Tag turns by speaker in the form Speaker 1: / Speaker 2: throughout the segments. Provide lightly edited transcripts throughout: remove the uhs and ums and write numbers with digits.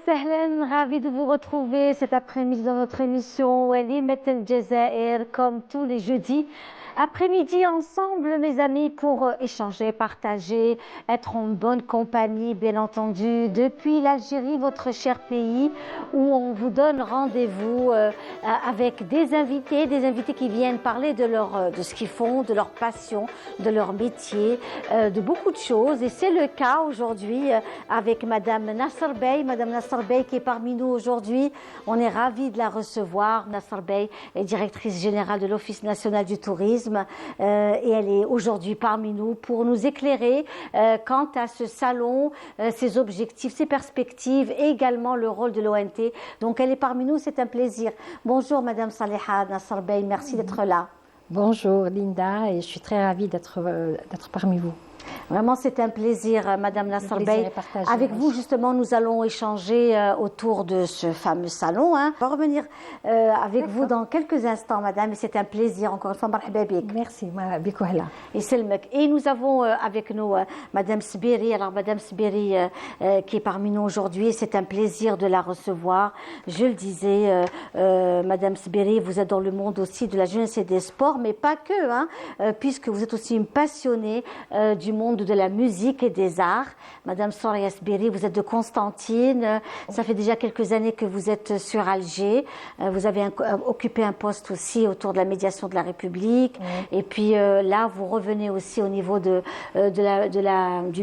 Speaker 1: Sahlen, ravi de vous retrouver cet après-midi dans notre émission Walimat El Jazair, comme tous les jeudis. Après-midi ensemble, mes amis, pour échanger, partager, être en bonne compagnie, bien entendu, depuis l'Algérie, votre cher pays, où on vous donne rendez-vous avec des invités qui viennent parler de ce qu'ils font, de leur passion, de leur métier, de beaucoup de choses. Et c'est le cas aujourd'hui avec Madame Nasser Bey. Madame Nasser Bey qui est parmi nous aujourd'hui. On est ravis de la recevoir. Nasser Bey est directrice générale de l'Office national du tourisme et elle est aujourd'hui parmi nous pour nous éclairer quant à ce salon, ses objectifs, ses perspectives et également le rôle de l'ONT. Donc elle est parmi nous, c'est un plaisir. Bonjour Madame Saleha Nasser Bey, merci d'être là.
Speaker 2: Bonjour Linda, et je suis très ravie d'être parmi vous.
Speaker 1: Vraiment, c'est un plaisir, Madame Nasser Bey. Avec vous, justement, nous allons échanger autour de ce fameux salon. On va revenir avec vous dans quelques instants, Madame. Et c'est un plaisir, encore une fois. Marhaba bik.
Speaker 2: Merci,
Speaker 1: Et nous avons avec nous Madame Sbiri. Alors, Madame Sbiri, qui est parmi nous aujourd'hui, c'est un plaisir de la recevoir. Je le disais, Madame Sbiri, vous êtes dans le monde aussi de la jeunesse et des sports, mais pas que, hein, puisque vous êtes aussi une passionnée du monde de la musique et des arts. Madame Soria Sbiri, vous êtes de Constantine. Ça fait déjà quelques années que vous êtes sur Alger. Vous avez occupé un poste aussi autour de la médiation de la République. Et puis là, vous revenez aussi au niveau du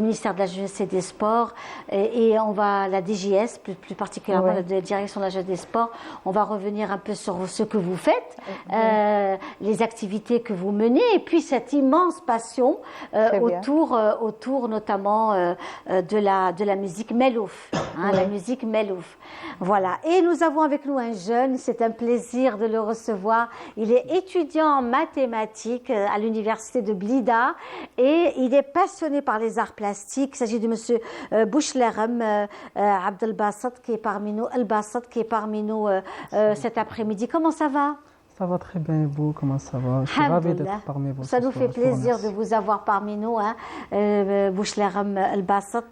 Speaker 1: ministère de la Jeunesse et des Sports. Et on va, la DJS, plus particulièrement la Direction de la Jeunesse et des Sports, on va revenir un peu sur ce que vous faites, les activités que vous menez, et puis cette immense passion autour notamment de la musique melouf, hein, la musique melouf. Voilà. Et nous avons avec nous un jeune, c'est un plaisir de le recevoir. Il est étudiant en mathématiques à l'université de Blida et il est passionné par les arts plastiques. Il s'agit de monsieur Bouchlerem Abdelbassat qui est parmi nous, qui est parmi nous cet après-midi. Comment ça va?
Speaker 3: Ça va très bien et vous, comment ça va? Je suis ravi d'être parmi vous.
Speaker 1: Ça nous fait plaisir de vous avoir parmi nous. Bouchlerem El-Bassat,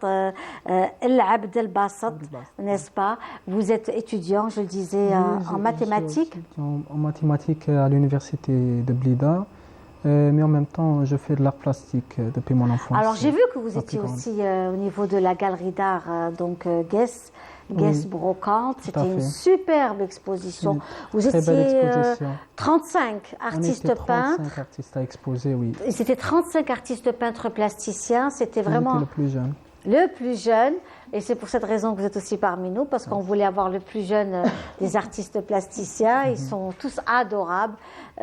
Speaker 1: El-Abd El-Bassat, n'est-ce pas? Vous êtes étudiant, je le disais, en mathématiques.
Speaker 3: En mathématiques à l'université de Blida. Mais en même temps, je fais de l'art plastique depuis mon enfance.
Speaker 1: Alors, j'ai vu que vous étiez aussi au niveau de la galerie d'art, donc Guess Brocante. C'était une superbe exposition. Vous étiez 35 artistes peintres.
Speaker 3: 35 artistes à exposer, oui.
Speaker 1: C'était 35 artistes peintres plasticiens. C'était vraiment
Speaker 3: le plus jeune.
Speaker 1: Le plus jeune, et c'est pour cette raison que vous êtes aussi parmi nous, parce qu'on voulait avoir le plus jeune des artistes plasticiens. Ils sont tous adorables,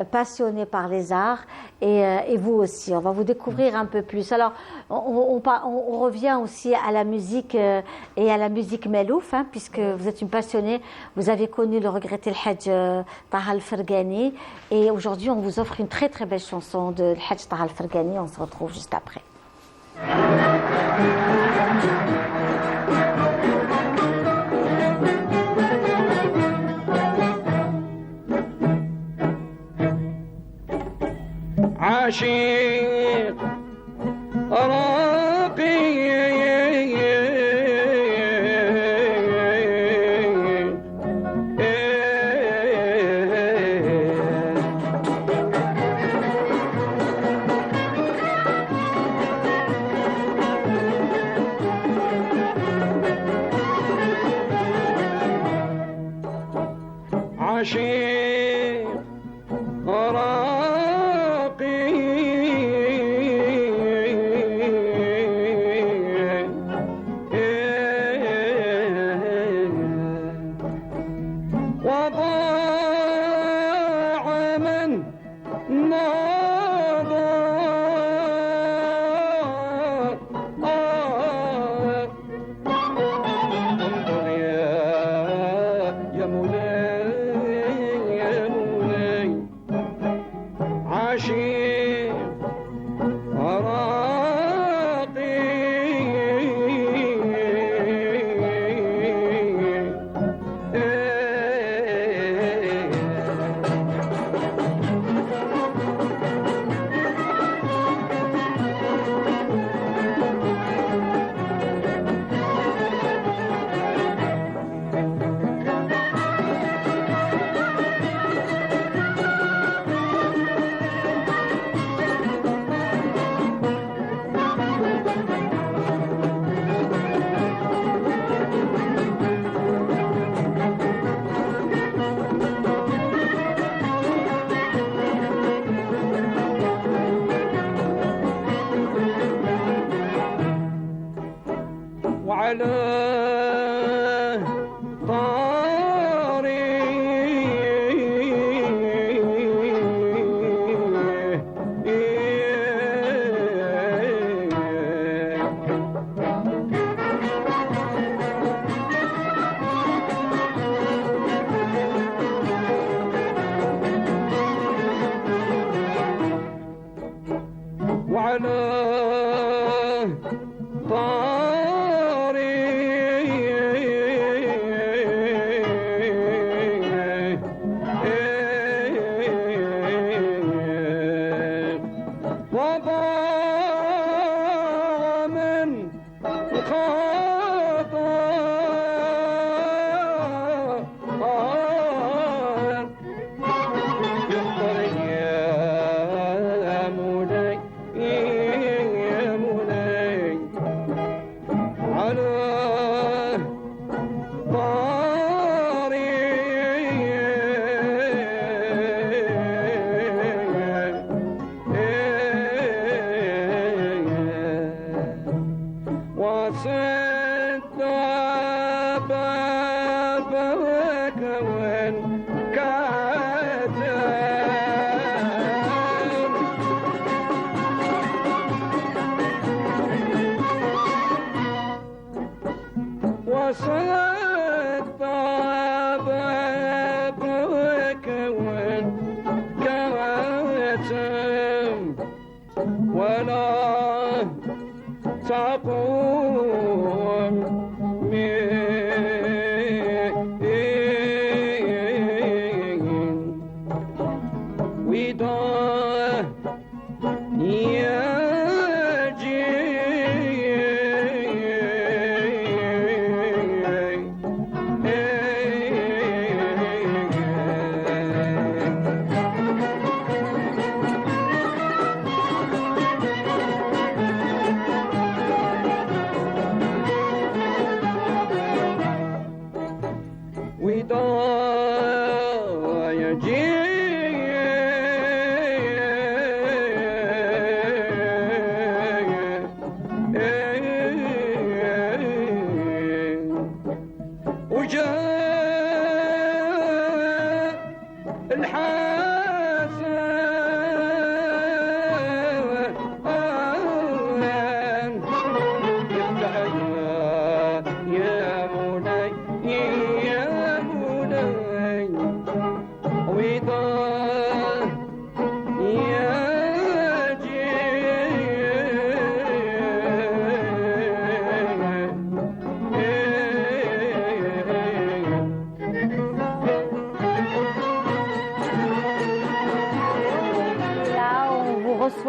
Speaker 1: passionnés par les arts, et vous aussi. On va vous découvrir un peu plus. Alors, on revient aussi à la musique et à la musique melouf, hein, puisque vous êtes une passionnée. Vous avez connu le regretté Al-Hajj Taha Al-Fergani, et aujourd'hui, on vous offre une très très belle chanson de Al-Hajj Taha Al-Fergani. On se retrouve juste après.
Speaker 4: عاشق راقي عاشق يا مولاي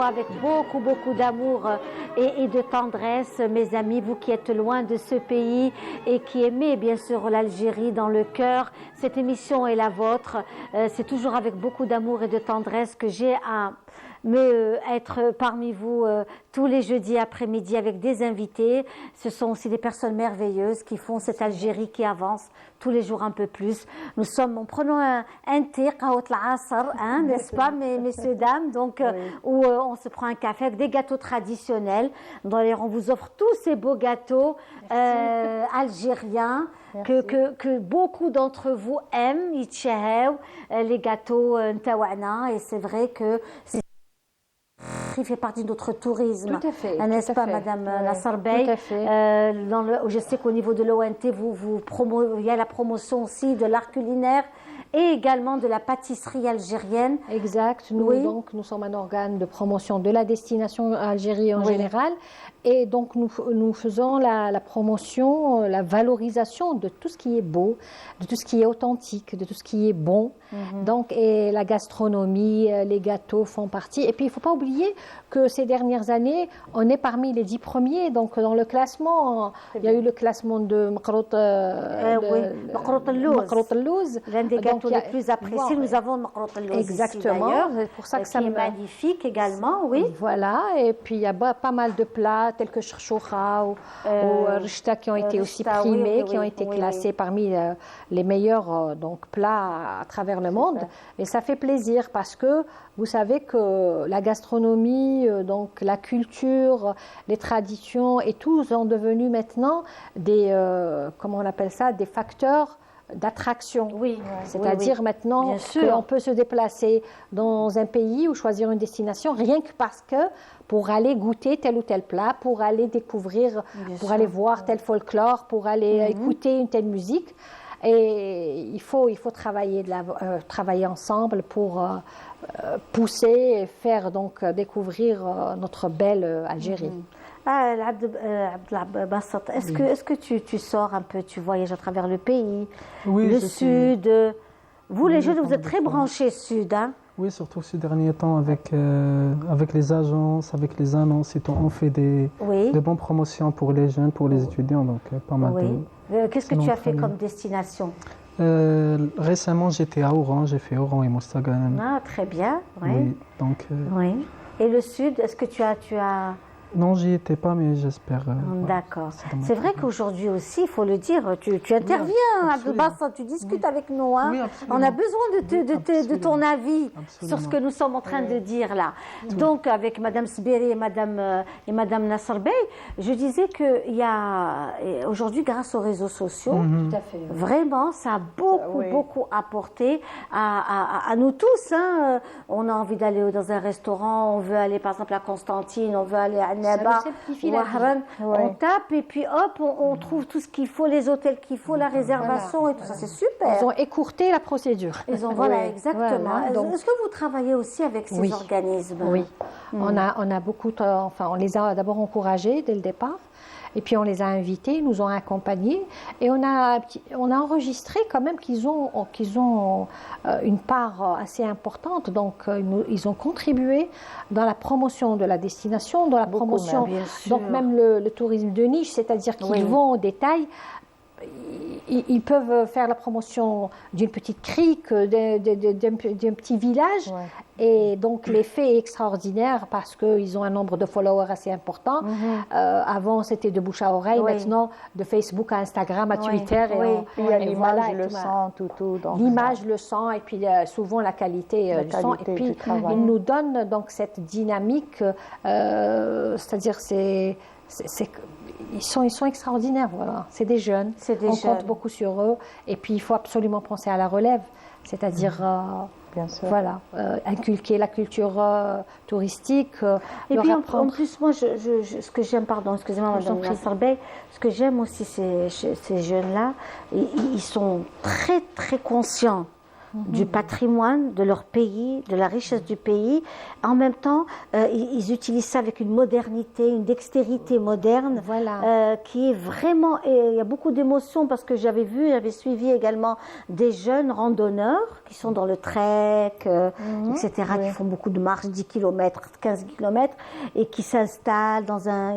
Speaker 1: Avec beaucoup d'amour et de tendresse, mes amis, vous qui êtes loin de ce pays et qui aimez bien sûr l'Algérie dans le cœur. Cette émission est la vôtre. C'est toujours avec beaucoup d'amour et de tendresse que j'ai à être parmi vous tous les jeudis après-midi avec des invités. Ce sont aussi des personnes merveilleuses qui font cette Algérie qui avance tous les jours un peu plus. Nous prenons un thé, qahwat al-asr, hein, n'est-ce pas, messieurs, dames, donc, où on se prend un café avec des gâteaux traditionnels. On vous offre tous ces beaux gâteaux algériens que beaucoup d'entre vous aiment, les gâteaux ntaouana, et c'est vrai que qui fait partie de notre tourisme.
Speaker 2: Tout à fait.
Speaker 1: N'est-ce pas, Madame Nasser Bey?
Speaker 2: Tout à fait.
Speaker 1: Je sais qu'au niveau de l'ONT, il y a la promotion aussi de l'art culinaire et également de la pâtisserie algérienne.
Speaker 2: Exact. Nous sommes un organe de promotion de la destination Algérie en général. Et donc, nous faisons la promotion, la valorisation de tout ce qui est beau, de tout ce qui est authentique, de tout ce qui est bon. Donc, et la gastronomie, les gâteaux font partie. Et puis, il ne faut pas oublier que ces dernières années, on est parmi les 10 premiers. Donc, dans le classement, il y a eu le classement de Maqrout al-Louz.
Speaker 1: L'un des gâteaux les plus appréciés, nous avons le Maqrout al-Louz.
Speaker 2: Exactement. C'est pour ça que ça
Speaker 1: est magnifique également, oui.
Speaker 2: Voilà. Et puis, il y a pas mal de plats tels que Chouchoura ou Rishta qui ont été aussi primés, qui ont été classés parmi les meilleurs plats à travers le monde. Et ça fait plaisir parce que vous savez que la gastronomie, donc la culture, les traditions et tout sont devenus maintenant des, comment on appelle ça, des facteurs d'attraction. C'est-à-dire maintenant qu'on peut se déplacer dans un pays ou choisir une destination rien que parce que pour aller goûter tel ou tel plat, pour aller découvrir, pour aller voir tel folklore, pour aller écouter une telle musique. Et il faut travailler ensemble pour pousser et faire donc découvrir notre belle Algérie.
Speaker 1: Est-ce que tu sors un peu, tu voyages à travers le pays,
Speaker 3: le
Speaker 1: sud? Vous, les jeunes, vous êtes très branchés sud, hein?
Speaker 3: Oui, surtout ces derniers temps avec les agences, avec les annonces et tout, on fait de bonnes promotions pour les jeunes, pour les étudiants, donc pas mal de...
Speaker 1: Qu'est-ce que tu as fait comme destination?
Speaker 3: Récemment, j'étais à Oran, j'ai fait Oran et Mostaganem.
Speaker 1: Ah, très bien.
Speaker 3: Oui, donc...
Speaker 1: Et le sud, est-ce que tu as...
Speaker 3: Non, j'y étais pas, mais j'espère.
Speaker 1: D'accord. C'est vrai qu'aujourd'hui aussi, il faut le dire, tu interviens, Abdelbassat, tu discutes avec nous. Hein. On a besoin de ton avis sur ce que nous sommes en train de dire là. Donc, avec Madame Sbiri et Madame Nasser Bey, je disais qu'il y a aujourd'hui, grâce aux réseaux sociaux, vraiment, ça a beaucoup apporté à nous tous. Hein. On a envie d'aller dans un restaurant, on veut aller par exemple à Constantine, on veut aller à on tape et puis hop, on trouve tout ce qu'il faut, les hôtels qu'il faut, la réservation et tout ça, c'est super.
Speaker 2: Ils ont écourté la procédure.
Speaker 1: Exactement. Est-ce que vous travaillez aussi avec ces organismes?
Speaker 2: Oui, on a beaucoup, on les a d'abord encouragés dès le départ. Et puis on les a invités, ils nous ont accompagnés et on a enregistré quand même qu'ils ont une part assez importante. Donc ils ont contribué dans la promotion de la destination, dans la promotion, donc même le tourisme de niche, c'est-à-dire qu'ils vont au détail. ils peuvent faire la promotion d'une petite crique, d'un petit village. Ouais. Et donc, l'effet est extraordinaire parce qu'ils ont un nombre de followers assez important. Avant, c'était de bouche à oreille. Maintenant, de Facebook à Instagram, à Twitter.
Speaker 4: Puis l'image, le son, tout.
Speaker 2: L'image, le son, et puis souvent la qualité du son. Et puis, ils nous donnent donc cette dynamique. C'est-à-dire, ils sont extraordinaires, voilà. C'est des jeunes. On compte beaucoup sur eux. Et puis, il faut absolument penser à la relève. C'est-à-dire...
Speaker 4: Bien sûr.
Speaker 2: Voilà, inculquer la culture touristique.
Speaker 1: Et puis en plus, moi, ce que j'aime, pardon, excusez-moi, Madame Nassarbey, ce que j'aime aussi, ces jeunes-là, ils sont très, très conscients du patrimoine de leur pays, de la richesse du pays. En même temps, ils utilisent ça avec une modernité, une dextérité moderne, qui est vraiment... Et il y a beaucoup d'émotions parce que j'avais suivi également des jeunes randonneurs qui sont dans le trek, etc., qui font beaucoup de marches, 10 km, 15 km, et qui s'installent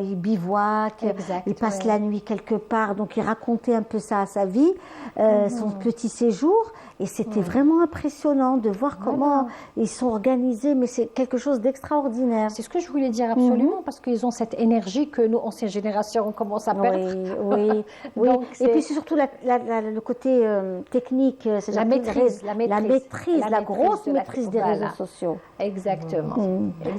Speaker 1: ils bivouaquent, ils passent la nuit quelque part. Donc, ils racontaient un peu ça à sa vie, son petit séjour. Et c'était vraiment impressionnant de voir comment ils sont organisés, mais c'est quelque chose d'extraordinaire.
Speaker 2: C'est ce que je voulais dire absolument, parce qu'ils ont cette énergie que nous, ancienne génération, on commence à perdre.
Speaker 1: Oui. Donc, et puis c'est surtout le côté technique, c'est la grosse maîtrise des réseaux sociaux.
Speaker 2: Exactement.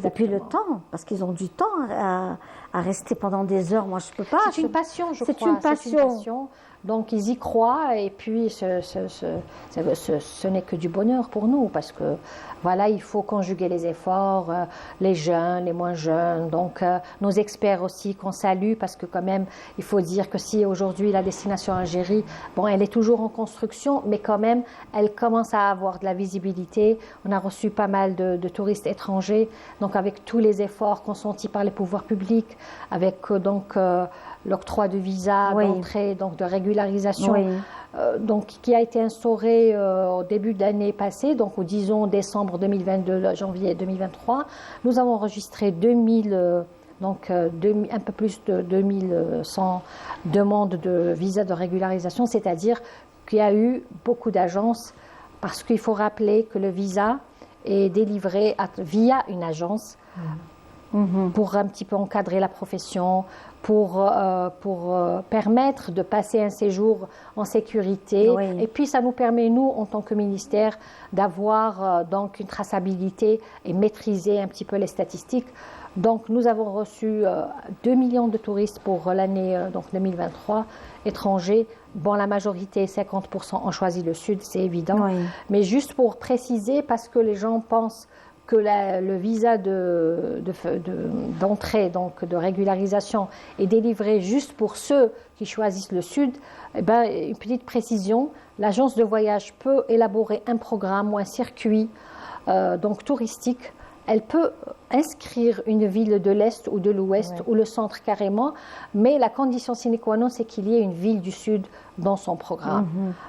Speaker 1: Et puis le temps, parce qu'ils ont du temps à rester pendant des heures. Moi, je ne peux pas.
Speaker 2: C'est une passion, je crois.
Speaker 1: C'est une passion.
Speaker 2: Donc, ils y croient et puis ce n'est que du bonheur pour nous parce que, voilà, il faut conjuguer les efforts, les jeunes, les moins jeunes, donc nos experts aussi qu'on salue parce que quand même, il faut dire que si aujourd'hui la destination Algérie, bon, elle est toujours en construction, mais quand même, elle commence à avoir de la visibilité. On a reçu pas mal de touristes étrangers, donc avec tous les efforts consentis par les pouvoirs publics, avec l'octroi de visa, d'entrée, donc de régularisation, donc qui a été instauré au début d'année passée, donc disons décembre 2022, janvier 2023. Nous avons enregistré un peu plus de 2100 demandes de visa de régularisation, c'est-à-dire qu'il y a eu beaucoup d'agences, parce qu'il faut rappeler que le visa est délivré via une agence. Pour un petit peu encadrer la profession, pour permettre de passer un séjour en sécurité. Et puis, ça nous permet, nous, en tant que ministère, d'avoir donc une traçabilité et maîtriser un petit peu les statistiques. Donc, nous avons reçu 2 millions de touristes pour l'année 2023, étrangers. Bon, la majorité, 50%, ont choisi le Sud, c'est évident. Mais juste pour préciser, parce que les gens pensent que le visa d'entrée, donc de régularisation, est délivré juste pour ceux qui choisissent le Sud, une petite précision, l'agence de voyage peut élaborer un programme ou un circuit touristique. Elle peut inscrire une ville de l'Est ou de l'Ouest ou le centre carrément, mais la condition sine qua non, c'est qu'il y ait une ville du Sud dans son programme.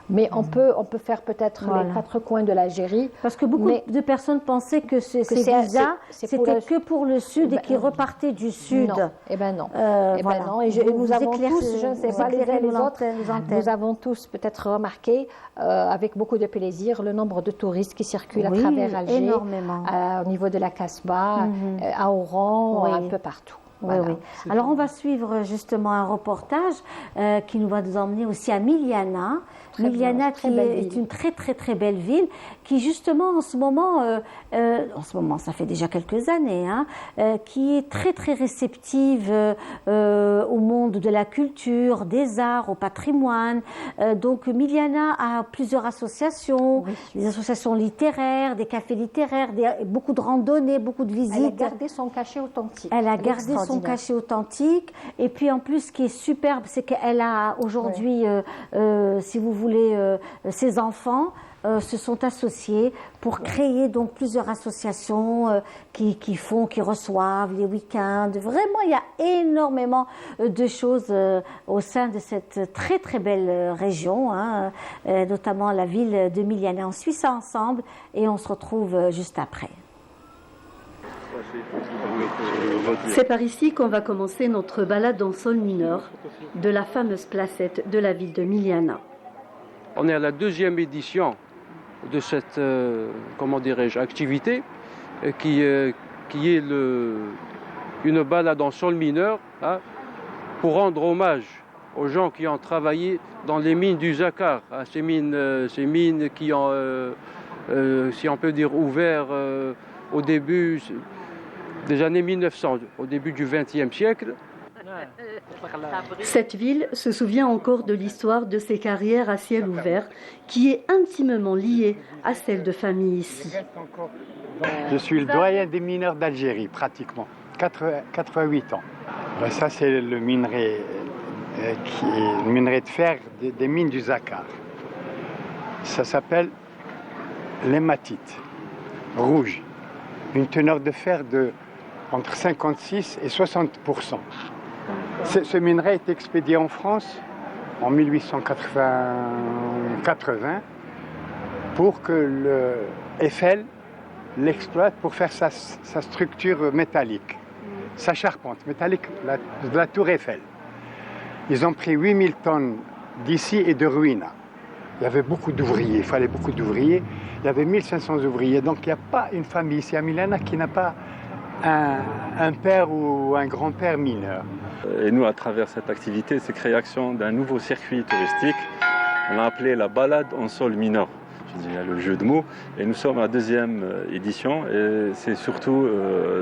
Speaker 2: Mais on peut faire peut-être les 4 coins de l'Algérie.
Speaker 1: Parce que beaucoup de personnes pensaient que ces visas, c'était que pour le Sud et qu'ils repartaient du Sud.
Speaker 2: Non. Non. Non. Et nous avons tous, je ne sais pas les uns les autres, nous avons tous peut-être remarqué avec beaucoup de plaisir le nombre de touristes qui circulent à travers Alger,
Speaker 1: énormément.
Speaker 2: Au niveau de la Casbah, à Oran, un peu partout. Voilà.
Speaker 1: Alors, on va suivre justement un reportage qui nous va nous emmener aussi à Miliana. Miliana qui est une très très très belle ville qui justement en ce moment, ça fait déjà quelques années, qui est très très réceptive au monde de la culture, des arts, au patrimoine. Donc Miliana a plusieurs associations, des associations littéraires, des cafés littéraires, beaucoup de randonnées, beaucoup de visites.
Speaker 2: Elle a gardé son cachet authentique.
Speaker 1: Elle a gardé son cachet authentique. Et puis en plus, ce qui est superbe, c'est qu'elle a aujourd'hui, si vous voulez, ses enfants se sont associés pour créer donc plusieurs associations qui reçoivent les week-ends. Vraiment, il y a énormément de choses au sein de cette très très belle région, notamment la ville de Miliana. On suit ça ensemble et on se retrouve juste après.
Speaker 5: C'est par ici qu'on va commencer notre balade en sol mineur de la fameuse placette de la ville de Miliana.
Speaker 6: On est à la 2e édition de cette, comment dirais-je, activité qui est une balade en sol mineur, hein, pour rendre hommage aux gens qui ont travaillé dans les mines du Zakar, hein, ces mines qui ont, si on peut dire, ouvert au début des années 1900, au début du XXe siècle.
Speaker 5: Cette ville se souvient encore de l'histoire de ses carrières à ciel ouvert, qui est intimement liée à celle de famille ici.
Speaker 7: Je suis le doyen des mineurs d'Algérie, pratiquement, 88 ans. Ben ça, c'est le minerai, le minerai de fer des mines du Zakar. Ça s'appelle l'hématite rouge, une teneur de fer de entre 56 et 60%. Ce minerai est expédié en France en 1880 pour que le Eiffel l'exploite pour faire sa structure métallique, sa charpente métallique de la tour Eiffel. Ils ont pris 8000 tonnes d'ici et de Ruina. Il y avait beaucoup d'ouvriers, il fallait beaucoup d'ouvriers. Il y avait 1500 ouvriers, donc il n'y a pas une famille ici à Milana qui n'a pas un père ou un grand-père mineur.
Speaker 8: Et nous, à travers cette activité, c'est création d'un nouveau circuit touristique. On l'a appelé la balade en sol mineur. Je dis le jeu de mots. Et nous sommes à la 2e édition. Et c'est surtout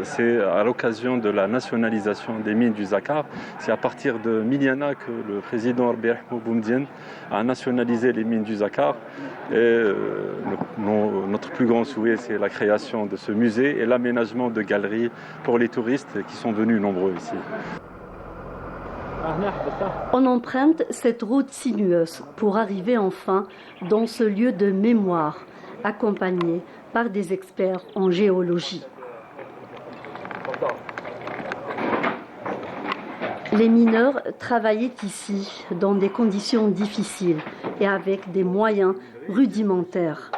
Speaker 8: c'est à l'occasion de la nationalisation des mines du Zakar. C'est à partir de Miliana que le président Rabbi Rahmou Boumediene a nationalisé les mines du Zakar. Et notre plus grand souhait, c'est la création de ce musée et l'aménagement de galeries pour les touristes qui sont venus nombreux ici.
Speaker 5: On emprunte cette route sinueuse pour arriver enfin dans ce lieu de mémoire, accompagné par des experts en géologie. Les mineurs travaillaient ici dans des conditions difficiles et avec des moyens rudimentaires.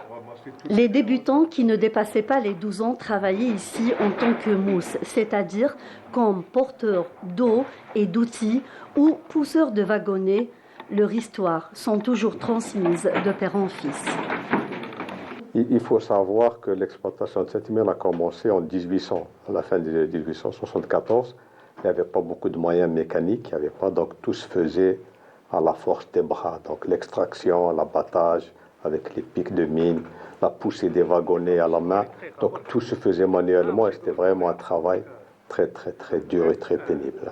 Speaker 5: Les débutants qui ne dépassaient pas les 12 ans travaillaient ici en tant que mousse, c'est-à-dire comme porteurs d'eau et d'outils ou pousseurs de wagonnets. Leurs histoires sont toujours transmises de père en fils.
Speaker 9: Il faut savoir que l'exploitation de cette mine a commencé en 1800, à la fin de 1874. Il n'y avait pas beaucoup de moyens mécaniques, il n'y avait pas, donc tout se faisait à la force des bras. Donc l'extraction, l'abattage avec les pics de mine, la poussée des wagonnets à la main. Donc tout se faisait manuellement et c'était vraiment un travail très très très dur et très pénible.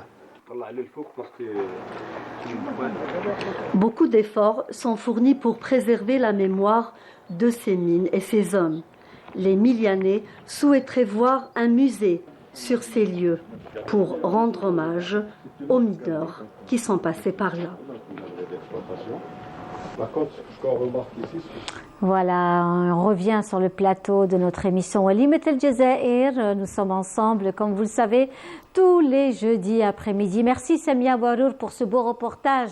Speaker 5: Beaucoup d'efforts sont fournis pour préserver la mémoire de ces mines et ces hommes. Les Milianais souhaiteraient voir un musée sur ces lieux pour rendre hommage aux mineurs qui sont passés par là.
Speaker 1: Voilà, on revient sur le plateau de notre émission Walimat El Jazair. Nous sommes ensemble, comme vous le savez, tous les jeudis après-midi. Merci Samia Warour pour ce beau reportage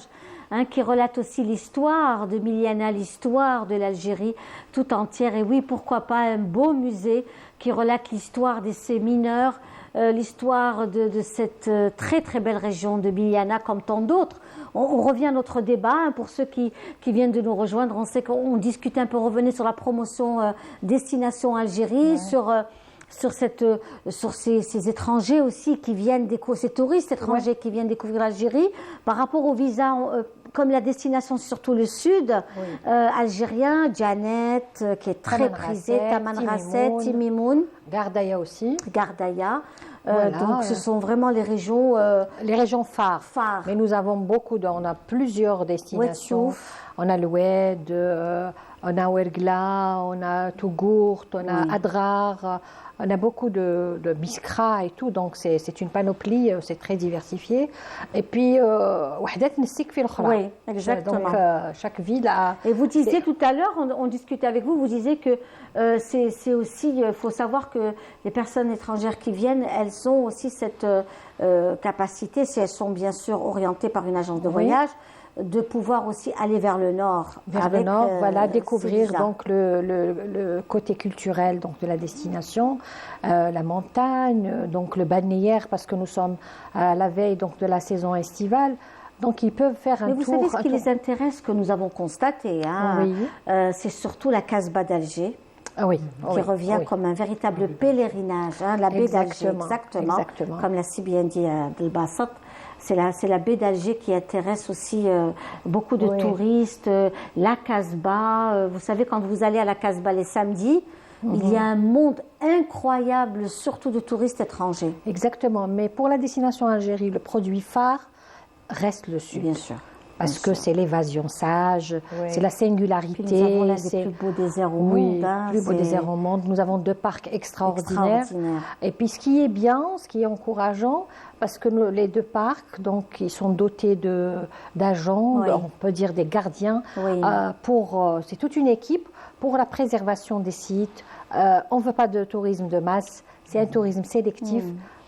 Speaker 1: qui relate aussi l'histoire de Miliana, l'histoire de l'Algérie tout entière. Et oui, pourquoi pas un beau musée qui relate l'histoire de ces mineurs, l'histoire de cette très très belle région de Miliana comme tant d'autres. On revient à notre débat, pour ceux qui viennent de nous rejoindre, on sait qu'on discute un peu, revenez sur la promotion Destination Algérie, sur ces étrangers aussi qui viennent découvrir, ces touristes étrangers qui viennent découvrir l'Algérie, par rapport au visa, comme la destination c'est surtout le sud algérien, Janet qui est très prisée, Tamanrasset, Timimoun,
Speaker 2: Gardaya aussi.
Speaker 1: Gardaya. Donc ce sont vraiment les régions phares.
Speaker 2: Mais nous avons on a plusieurs destinations. On a l'Oued, on a Ouergla, on a Tougourt, on a Adrar, on a beaucoup de Biskra et tout, donc c'est une panoplie, c'est très diversifié. Et puis,
Speaker 1: oui, exactement.
Speaker 2: Donc chaque ville a...
Speaker 1: Et vous disiez tout à l'heure, on discutait avec vous, vous disiez que c'est aussi, il faut savoir que les personnes étrangères qui viennent, elles ont aussi cette capacité, si elles sont bien sûr orientées par une agence de voyage, de pouvoir aussi aller vers le nord.
Speaker 2: Découvrir donc le côté culturel donc de la destination, la montagne, donc le balnéaire parce que nous sommes à la veille donc de la saison estivale. Donc ils peuvent faire un tour.
Speaker 1: Mais vous savez ce qui les intéresse, que nous avons constaté, hein, c'est surtout la Casbah d'Alger. Qui revient comme un véritable pèlerinage, hein, la baie d'Alger, exactement, comme l'a si bien dit Abdelbassat. C'est la baie d'Alger qui intéresse aussi beaucoup de touristes. La Casbah, vous savez, quand vous allez à la Casbah les samedis, il y a un monde incroyable, surtout de touristes étrangers.
Speaker 2: Exactement, mais pour la destination Algérie, le produit phare reste le sud.
Speaker 1: Bien sûr.
Speaker 2: Parce que c'est l'évasion sage, c'est la singularité.
Speaker 1: Puis nous avons l'un des plus beaux déserts au monde.
Speaker 2: Hein, plus beaux déserts au monde. Nous avons 2 parcs extraordinaires. Et puis ce qui est bien, ce qui est encourageant, parce que les 2 parcs, donc, ils sont dotés d'agents, on peut dire des gardiens, c'est toute une équipe pour la préservation des sites. On ne veut pas de tourisme de masse, c'est un tourisme sélectif.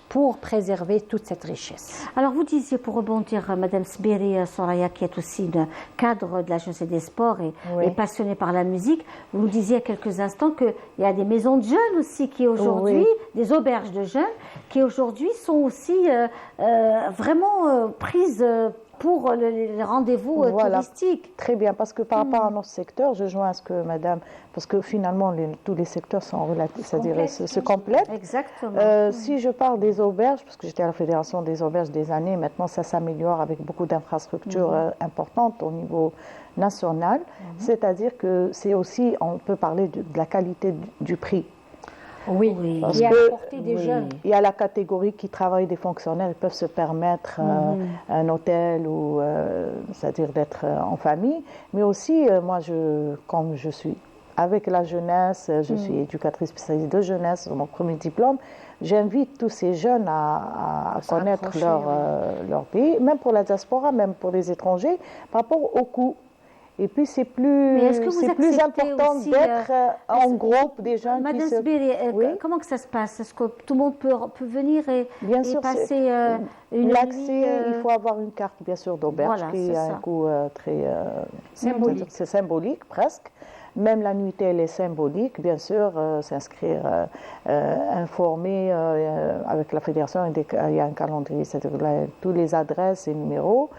Speaker 2: Pour préserver toute cette richesse.
Speaker 1: Alors vous disiez, pour rebondir, Madame Sbiri Soraya, qui est aussi une cadre de la jeunesse et des sports et passionnée par la musique, vous nous disiez il y a quelques instants qu'il y a des maisons de jeunes aussi qui aujourd'hui, des auberges de jeunes, qui aujourd'hui sont aussi vraiment prises pour les rendez-vous touristiques.
Speaker 4: Très bien, parce que par rapport à notre secteur, je joins à ce que Madame, parce que finalement tous les secteurs sont relatifs, c'est-à-dire se complètent.
Speaker 1: Exactement.
Speaker 4: Si je parle des auberges, parce que j'étais à la Fédération des auberges des années, maintenant ça s'améliore avec beaucoup d'infrastructures importantes au niveau national, c'est-à-dire que c'est aussi, on peut parler de la qualité du prix.
Speaker 2: Oui,
Speaker 4: parce
Speaker 2: et à la portée des jeunes.
Speaker 4: Il y a la catégorie qui travaille des fonctionnaires, ils peuvent se permettre un hôtel ou c'est-à-dire d'être en famille, mais aussi moi comme je suis avec la jeunesse, je suis éducatrice spécialisée de jeunesse, mon premier diplôme, j'invite tous ces jeunes à connaître leur pays, même pour la diaspora, même pour les étrangers, par rapport au coût. Et puis c'est plus important d'être en groupe des gens
Speaker 1: Madame
Speaker 4: qui
Speaker 1: Sbiri, comment que ça se passe? Est-ce que tout le monde peut venir et passer une nuit
Speaker 4: il faut avoir une carte bien sûr d'auberge qui a un coût très symbolique. C'est symbolique presque. Même la nuitée, elle est symbolique, bien sûr, s'inscrire, informer avec la fédération, il y a un calendrier, c'est-à-dire toutes les adresses et numéros.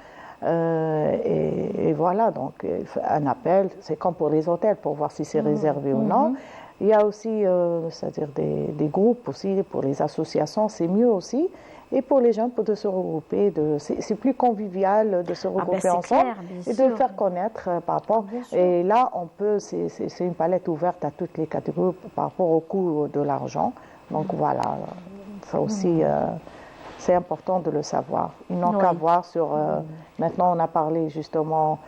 Speaker 4: Et voilà, donc un appel, c'est comme pour les hôtels, pour voir si c'est réservé ou non. Il y a aussi, c'est-à-dire des groupes aussi, pour les associations, c'est mieux aussi. Et pour les gens, pour de se regrouper, c'est plus convivial de se regrouper ensemble et de le faire connaître par rapport. Et là, on peut, c'est une palette ouverte à toutes les catégories par rapport au coût de l'argent. Donc voilà, ça aussi, c'est important de le savoir. Ils n'ont qu'à voir sur. Maintenant, on a parlé justement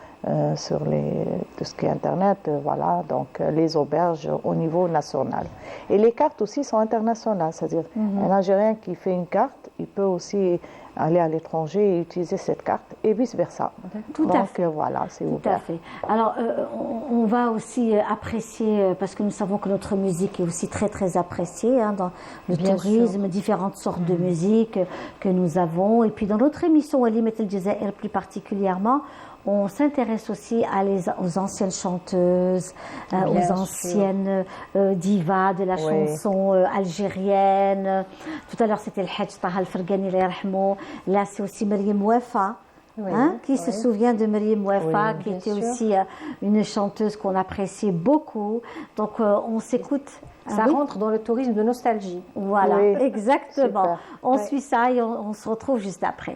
Speaker 4: sur tout ce qui est Internet, voilà, donc les auberges au niveau national. Et les cartes aussi sont internationales, c'est-à-dire un Algérien qui fait une carte, il peut aussi aller à l'étranger et utiliser cette carte et vice-versa.
Speaker 1: Tout à fait.
Speaker 4: Voilà, c'est ouvert.
Speaker 1: Tout à fait. Alors, on va aussi apprécier, parce que nous savons que notre musique est aussi très, très appréciée dans le tourisme, différentes sortes de musique que nous avons. Et puis, dans notre émission, Walimat El Jazair plus particulièrement, on s'intéresse aussi aux anciennes chanteuses, aux anciennes divas de la chanson algérienne. Tout à l'heure, c'était le Hadj Taha Al-Fergani, là, c'est aussi Maryam Wafa. Qui se souvient de Maryam Wafa, qui était aussi une chanteuse qu'on appréciait beaucoup. Donc, on s'écoute.
Speaker 2: Ça rentre dans le tourisme de nostalgie.
Speaker 1: Voilà, exactement. Super. On suit ça et on se retrouve juste après.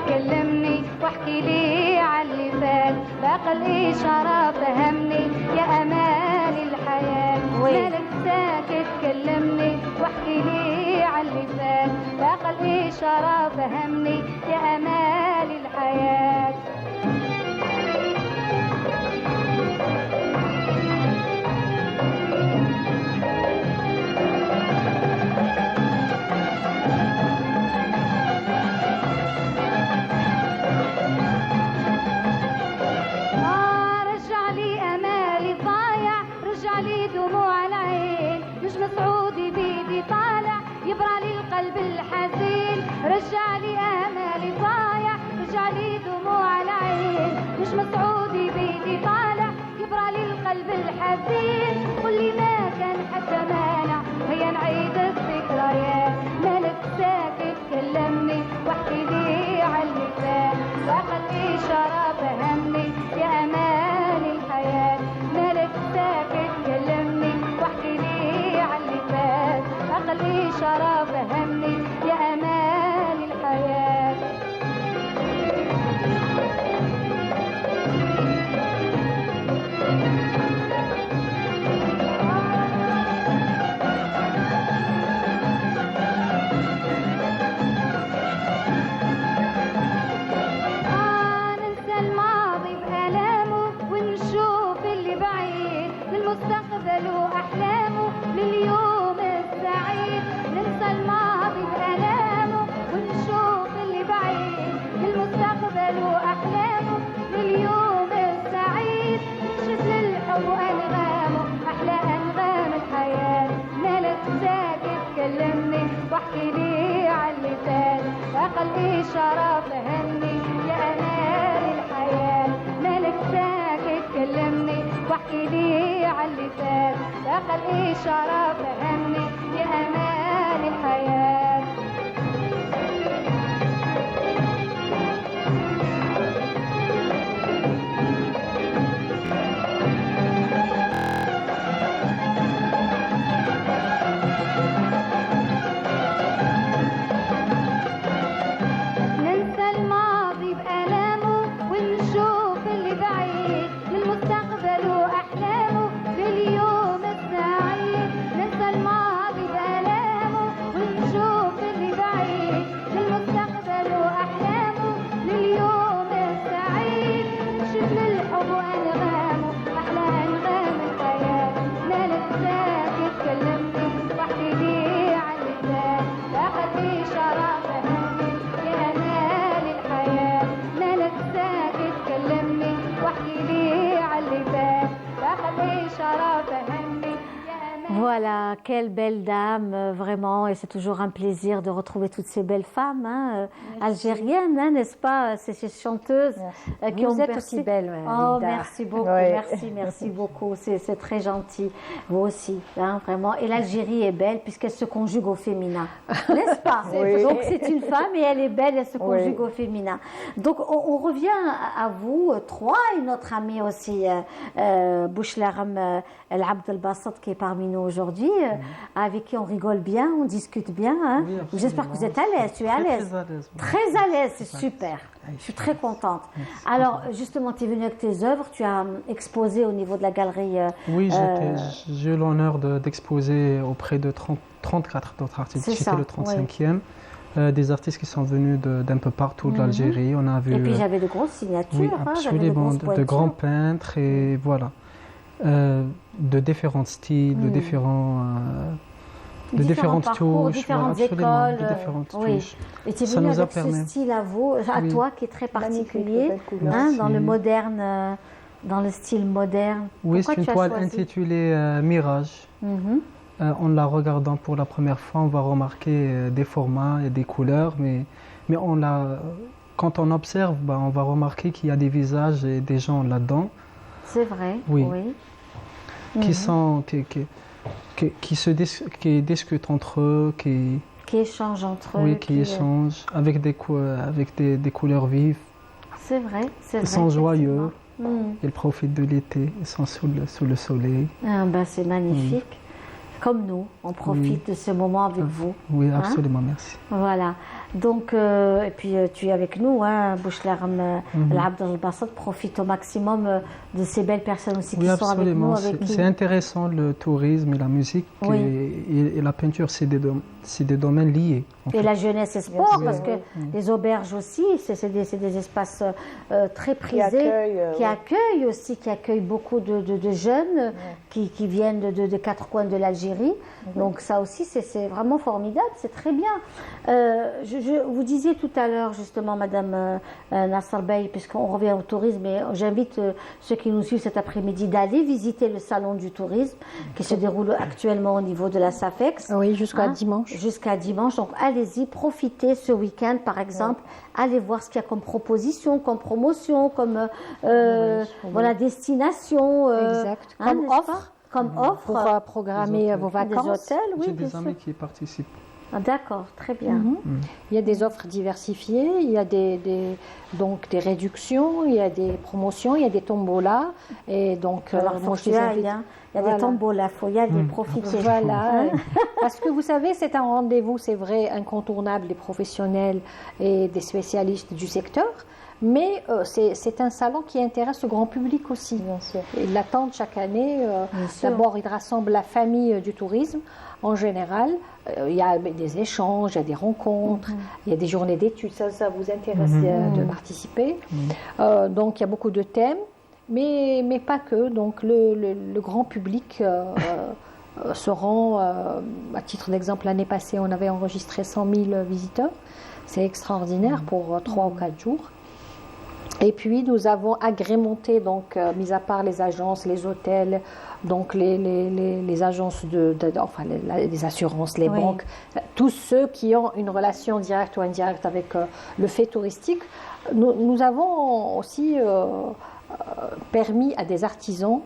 Speaker 10: كلمني واحكي لي عاللي فات باقي الإشارة فهمني يا أمال الحياة مالك ساكت كلمني واحكي لي عاللي فات باقي الإشارة فهمني يا أمال الحياة سعودي بيدي طالع يبرى لي القلب الحزين رجع لي امالي ضايع رجع لي دموع العين نجم سعودي بيدي طالع يبرى لي القلب الحزين واللي ما كان حتى مانع هيا نعيد الذكريات مالك ساكت كلمني واحكي لي علي للمستقبل وأحلامه لليوم السعيد ننسى الماضي بألامه ونشوف اللي بعيد للمستقبل وأحلامه لليوم السعيد نكشف للحب وأنغامه أحلى أنغام الحياة مالك ساكت كلمني واحكي لي عاللي فات أقل إشارة فهمني يا أمان الحياة مالك ساكت كلمني واحكي لي عاللي فات أقل إشارة فهمني يا أمان الحياة ننسى الماضي بألامه ونشوف اللي بعيد للمستقبل وأحلامه لليوم السعيد ننسى الماضي بألامه ونشوف اللي بعيد للمستقبل وأحلامه لليوم السعيد نكشف للحب وأنغامه أحلى أنغام الحياة مالك ساكت كلمني واحكي لي عاللي فات أخذ إشارة فهمني يا أمان الحياة مالك ساكت كلمني واحكي لي عاللي فات أخذ إشارة فهمني.
Speaker 1: Voilà, quelle belle dame, vraiment, et c'est toujours un plaisir de retrouver toutes ces belles femmes algériennes, n'est-ce pas, ces chanteuses qui
Speaker 2: vous
Speaker 1: ont
Speaker 2: êtes aussi belle,
Speaker 1: Oh,
Speaker 2: Linda.
Speaker 1: merci beaucoup, merci beaucoup, c'est très gentil, vous aussi, vraiment. Et l'Algérie est belle puisqu'elle se conjugue au féminin, n'est-ce pas? Donc c'est une femme et elle est belle, elle se conjugue au féminin. Donc on revient à vous trois et notre ami aussi, Bouchlaram El Abd El-Bassat qui est parmi nous aujourd'hui, avec qui on rigole bien, on discute bien. Hein.
Speaker 3: Oui,
Speaker 1: j'espère que vous êtes à l'aise, tu es à l'aise. Très à l'aise, c'est super. Je suis très contente. Alors, justement, tu es venue avec tes œuvres, tu as exposé au niveau de la galerie.
Speaker 3: Oui, j'ai eu l'honneur d'exposer auprès de 34 d'autres artistes. J'étais le 35e. Des artistes qui sont venus d'un peu partout de l'Algérie. On a vu.
Speaker 1: Et puis j'avais de grosses signatures.
Speaker 3: Oui, absolument, de grands peintres et voilà. De différents styles, de différentes touches,
Speaker 1: différentes écoles,
Speaker 3: de différentes touches.
Speaker 1: Et tu es venu avec ce style à toi qui est très particulier, dans le moderne, dans le style moderne.
Speaker 3: Oui, c'est une toile intitulée Mirage. En la regardant pour la première fois, on va remarquer des formats et des couleurs, mais quand on observe, on va remarquer qu'il y a des visages et des gens là-dedans.
Speaker 1: C'est vrai,
Speaker 3: oui. Qui discutent entre eux, qui
Speaker 1: échangent entre eux.
Speaker 3: Oui, qui échangent avec des couleurs vives.
Speaker 1: C'est vrai,
Speaker 3: Ils sont joyeux, ils profitent de l'été, ils sont sous le soleil.
Speaker 1: C'est magnifique. Comme nous, on profite de ce moment avec vous.
Speaker 3: Oui, absolument, merci.
Speaker 1: Voilà. Donc, et puis tu es avec nous, Bouchlaram El Abd El-Bassat, profite au maximum de ces belles personnes aussi qui sont avec nous.
Speaker 3: C'est intéressant le tourisme et la musique et la peinture, c'est des domaines liés.
Speaker 1: Et la jeunesse et sport, parce que les auberges aussi, c'est des espaces très prisés, qui accueillent beaucoup de jeunes qui viennent de 4 coins de l'Algérie. Donc ça aussi, c'est vraiment formidable, c'est très bien. Vous disiez tout à l'heure, justement, Madame Nasser Bey, puisqu'on revient au tourisme, et j'invite ceux qui nous suivent cet après-midi d'aller visiter le salon du tourisme qui se déroule actuellement au niveau de la SAFEX.
Speaker 2: Oui, jusqu'à dimanche.
Speaker 1: Jusqu'à dimanche. Donc allez-y, profitez ce week-end, par exemple. Allez voir ce qu'il y a comme proposition, comme promotion, comme destination.
Speaker 2: Exact. Comme offre. Pour programmer vos vacances.
Speaker 1: Des hôtels, oui.
Speaker 3: J'ai des amis qui participent.
Speaker 1: D'accord, très bien.
Speaker 2: Il y a des offres diversifiées, il y a donc des réductions, il y a des promotions, il y a des tombolas. Et donc,
Speaker 1: moi, je les invite. Il y a des tombolas, il faut y aller, profiter.
Speaker 2: Voilà. Parce que vous savez, c'est un rendez-vous, c'est vrai, incontournable des professionnels et des spécialistes du secteur. Mais c'est un salon qui intéresse le grand public aussi.
Speaker 4: Bien sûr.
Speaker 2: Ils l'attendent chaque année. D'abord, il rassemble la famille du tourisme en général. Il y a des échanges, il y a des rencontres, il y a des journées d'études. Ça vous intéresse de participer. Donc, il y a beaucoup de thèmes. mais pas que. Donc le grand public se rend, à titre d'exemple, l'année passée, on avait enregistré 100 000 visiteurs. C'est extraordinaire pour 3 ou 4 jours. Et puis nous avons agrémenté, donc, mis à part les agences, les hôtels, donc les agences enfin les assurances, les banques, tous ceux qui ont une relation directe ou indirecte avec le fait touristique. Nous avons aussi permis à des artisans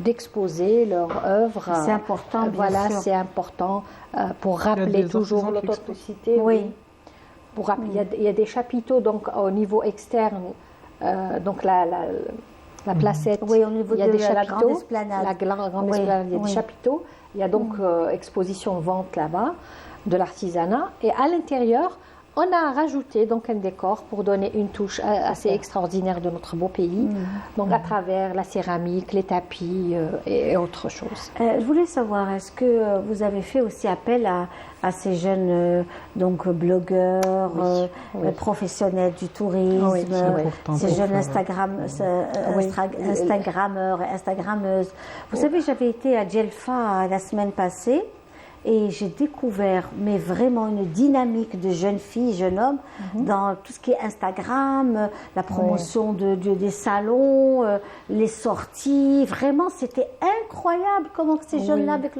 Speaker 2: d'exposer leurs œuvres.
Speaker 1: C'est important, bien
Speaker 2: voilà,
Speaker 1: sûr.
Speaker 2: c'est important pour rappeler toujours l'authenticité.
Speaker 1: Oui.
Speaker 2: Il y a des chapiteaux donc au niveau externe, donc la placette.
Speaker 1: Oui, au niveau
Speaker 2: il y a
Speaker 1: de
Speaker 2: des chapiteaux,
Speaker 1: la grande esplanade.
Speaker 2: La grande esplanade, il y a des chapiteaux. Il y a donc exposition vente là-bas de l'artisanat. Et à l'intérieur, on a rajouté donc un décor pour donner une touche assez extraordinaire de notre beau pays, donc à travers la céramique, les tapis et autre chose.
Speaker 1: Je voulais savoir, est-ce que vous avez fait aussi appel à ces jeunes donc blogueurs, professionnels du tourisme, ces jeunes Instagrammeurs et Instagrammeuses. Vous savez, j'avais été à Djelfa la semaine passée. Et j'ai découvert, mais vraiment une dynamique de jeunes filles, jeunes hommes, dans tout ce qui est Instagram, la promotion des salons, les sorties. Vraiment, c'était incroyable comment ces jeunes-là, avec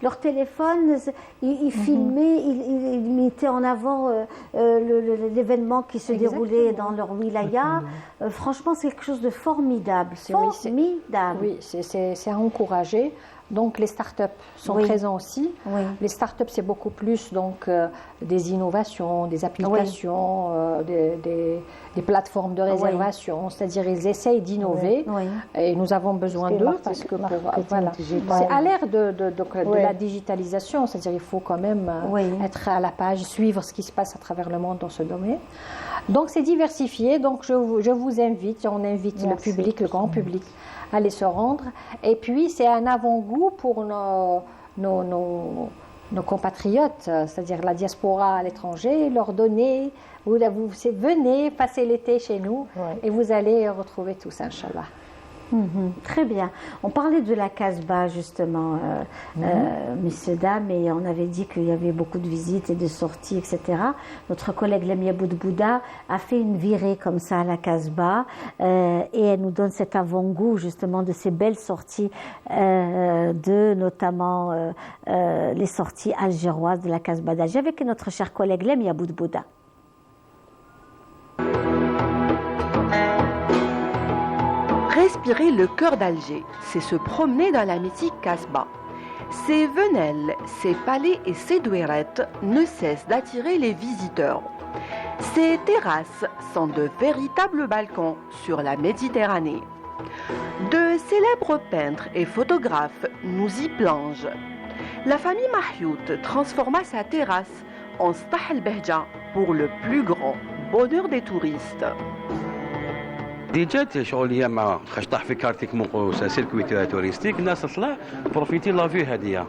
Speaker 1: leur téléphone, ils filmaient, ils mettaient en avant l'événement qui se déroulait dans leur wilaya. Franchement, c'est quelque chose de formidable. Formidable.
Speaker 2: Oui, c'est à encourager. Donc les startups sont présents aussi. Oui. Les startups, c'est beaucoup plus donc des innovations, des applications, des plateformes de réservation. C'est-à-dire ils essayent d'innover et nous avons besoin d'eux parce que c'est à l'ère de la digitalisation. C'est-à-dire il faut quand même être à la page, suivre ce qui se passe à travers le monde dans ce domaine. Donc c'est diversifié. Donc je vous invite, on invite le public, le grand public, à aller se rendre. Et puis, c'est un avant-goût pour nos compatriotes, c'est-à-dire la diaspora à l'étranger, leur donner, venez passer l'été chez nous et vous allez retrouver tout ça, Inch'Allah.
Speaker 1: Très bien. On parlait de la Casbah justement, messieurs, dames, et on avait dit qu'il y avait beaucoup de visites et de sorties, etc. Notre collègue Lamia Boudbouda a fait une virée comme ça à la Casbah et elle nous donne cet avant-goût justement de ces belles sorties, notamment les sorties algéroises de la Casbah d'Alger avec notre cher collègue Lamia Boudbouda.
Speaker 11: Respirer le cœur d'Alger, c'est se promener dans la mythique Casbah. Ses venelles, ses palais et ses douirettes ne cessent d'attirer les visiteurs. Ces terrasses sont de véritables balcons sur la Méditerranée. De célèbres peintres et photographes nous y plongent. La famille Mahyout transforma sa terrasse en Stah el-Behja pour le plus grand bonheur des touristes.
Speaker 12: جات شغل هي مع خاش طاح في كارتيك منقوسه سيركويتي توريستيك الناس تطلع بروفيتي لا فيو هذيا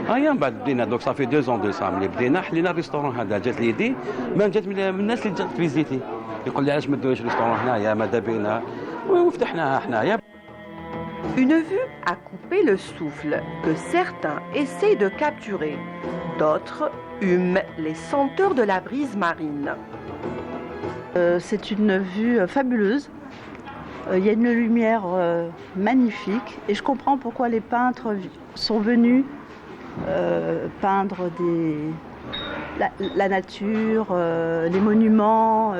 Speaker 12: هيا من بعد بدينا دوك صافي 2 ans دو سا ملي بدينا حلينا الريستورون هذا جات ليدي ما جات من الناس اللي جات فيزيتي يقول لي علاش ما ديروش ريستورون هنايا ماذا بينا وفتحناها حنايا.
Speaker 11: Une vue à couper le souffle que certains essayent de capturer, d'autres hument les senteurs de la brise marine.
Speaker 13: C'est une vue fabuleuse. Il y a une lumière magnifique et je comprends pourquoi les peintres sont venus peindre la nature, les monuments.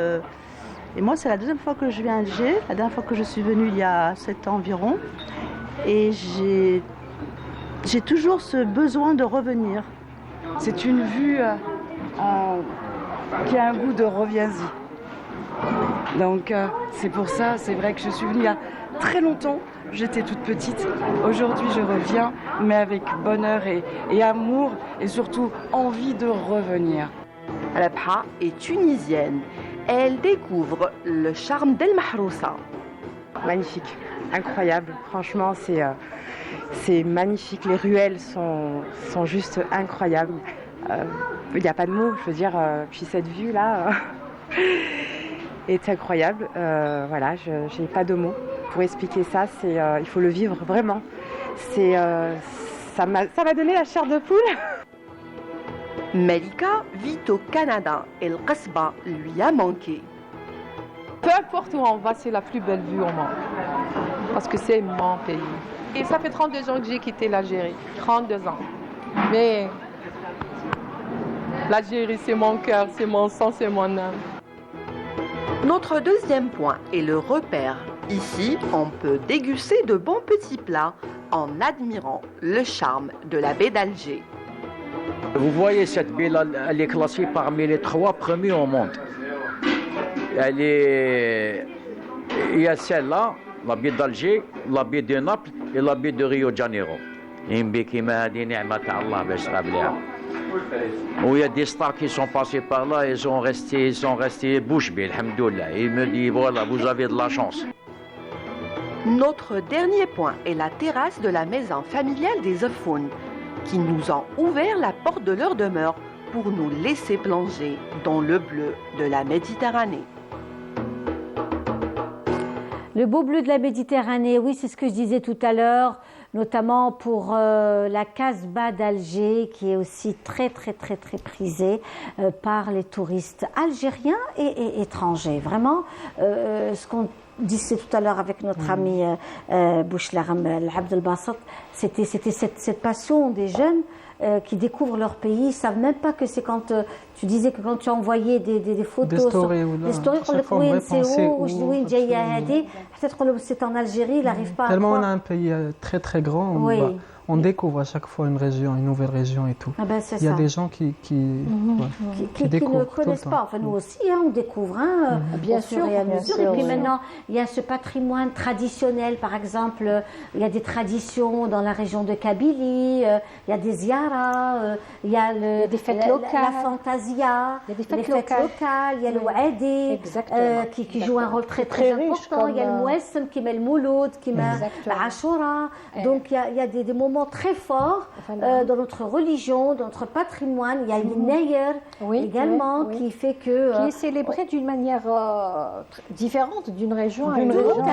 Speaker 13: Et moi, c'est la deuxième fois que je viens à Alger. La dernière fois que je suis venue, il y a 7 ans environ. Et j'ai toujours ce besoin de revenir.
Speaker 14: C'est une vue qui a un goût de reviens-y. Donc c'est pour ça, c'est vrai que je suis venue il y a très longtemps, j'étais toute petite. Aujourd'hui je reviens, mais avec bonheur et amour et surtout envie de revenir.
Speaker 11: Rabha est tunisienne. Elle découvre le charme d'El Mahrousa.
Speaker 15: Magnifique, incroyable. Franchement, c'est magnifique. Les ruelles sont juste incroyables. Il n'y a pas de mots, je veux dire. Puis cette vue-là est incroyable. Voilà, je n'ai pas de mots. pour expliquer ça, il faut le vivre vraiment. Ça m'a donné la chair de poule.
Speaker 11: Melika vit au Canada et le Qasba lui a manqué.
Speaker 16: Peu importe où on va, c'est la plus belle vue au monde. Parce que c'est mon pays. Et ça fait 32 ans que j'ai quitté l'Algérie. 32 ans. Mais l'Algérie, c'est mon cœur, c'est mon sang, c'est mon âme.
Speaker 11: Notre deuxième point est le repère. Ici, on peut déguster de bons petits plats en admirant le charme de la baie d'Alger.
Speaker 17: Vous voyez, cette baie, elle est classée parmi les 3 premiers au monde. Il y a celle-là, la baie d'Alger, la baie de Naples et la baie de Rio de Janeiro. Où il y a des stars qui sont passés par là, ils sont restés bouche bée, alhamdoulilah. Il me dit, voilà, vous avez de la chance.
Speaker 11: Notre dernier point est la terrasse de la maison familiale des Afounes, qui nous ont ouvert la porte de leur demeure pour nous laisser plonger dans le bleu de la Méditerranée.
Speaker 1: Le beau bleu de la Méditerranée, oui, c'est ce que je disais tout à l'heure, notamment pour la Casbah d'Alger, qui est aussi très prisée par les touristes algériens et étrangers. Vraiment, ce qu'on disait tout à l'heure avec notre ami Bouchlarm Abdelbasset, c'était cette passion des jeunes qui découvrent leur pays. Ils ne savent même pas que c'est quand tu disais que quand tu envoyais des photos, des stories, c'est en Algérie, il n'arrive pas à
Speaker 3: tellement on a un pays très grand,
Speaker 1: oui.
Speaker 3: On découvre à chaque fois une région, une nouvelle région et tout.
Speaker 1: Ah ben,
Speaker 3: il y a des gens qui
Speaker 1: ne connaissent pas. Enfin, nous aussi, hein, on découvre
Speaker 2: bien sûr,
Speaker 1: et à mesure. Et puis maintenant, il y a ce patrimoine traditionnel. Par exemple, il y a des traditions dans la région de Kabylie, il y a des ziyaras, il y a
Speaker 2: des fêtes locales,
Speaker 1: la fantasia,
Speaker 2: il y a des fêtes
Speaker 1: locales, il y a le Wadi qui joue un rôle très important. Il y a le Mouessem qui met le Mouloud, qui met l'Ashura. Donc il y a des moments très forts dans notre religion, dans notre patrimoine. Il y a le Neyer également qui fait que...
Speaker 2: qui est célébré d'une manière différente d'une région à une
Speaker 1: autre.
Speaker 2: Tout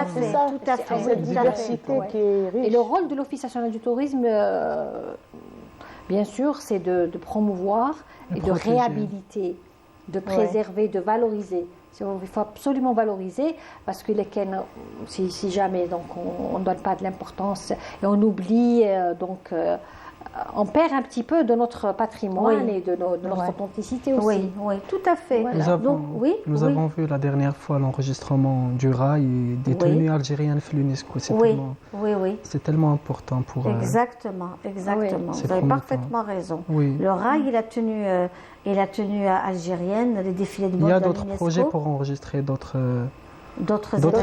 Speaker 2: à fait.
Speaker 4: Cette diversité qui est riche.
Speaker 2: Et le rôle de l'Office national du tourisme, bien sûr, c'est de promouvoir et de réhabiliter, de préserver, de valoriser. Il faut absolument valoriser parce que si jamais donc on ne donne pas de l'importance et on oublie, on perd un petit peu de notre patrimoine et de notre authenticité aussi.
Speaker 1: Oui, tout à fait.
Speaker 3: Voilà. Nous avons vu la dernière fois l'enregistrement du rail et des tenues algériennes de l'UNESCO. C'est tellement important pour...
Speaker 1: Exactement. Vous avez parfaitement raison. Le rail et la tenue algérienne, les défilés de mode.
Speaker 3: Il y a d'autres projets pour enregistrer d'autres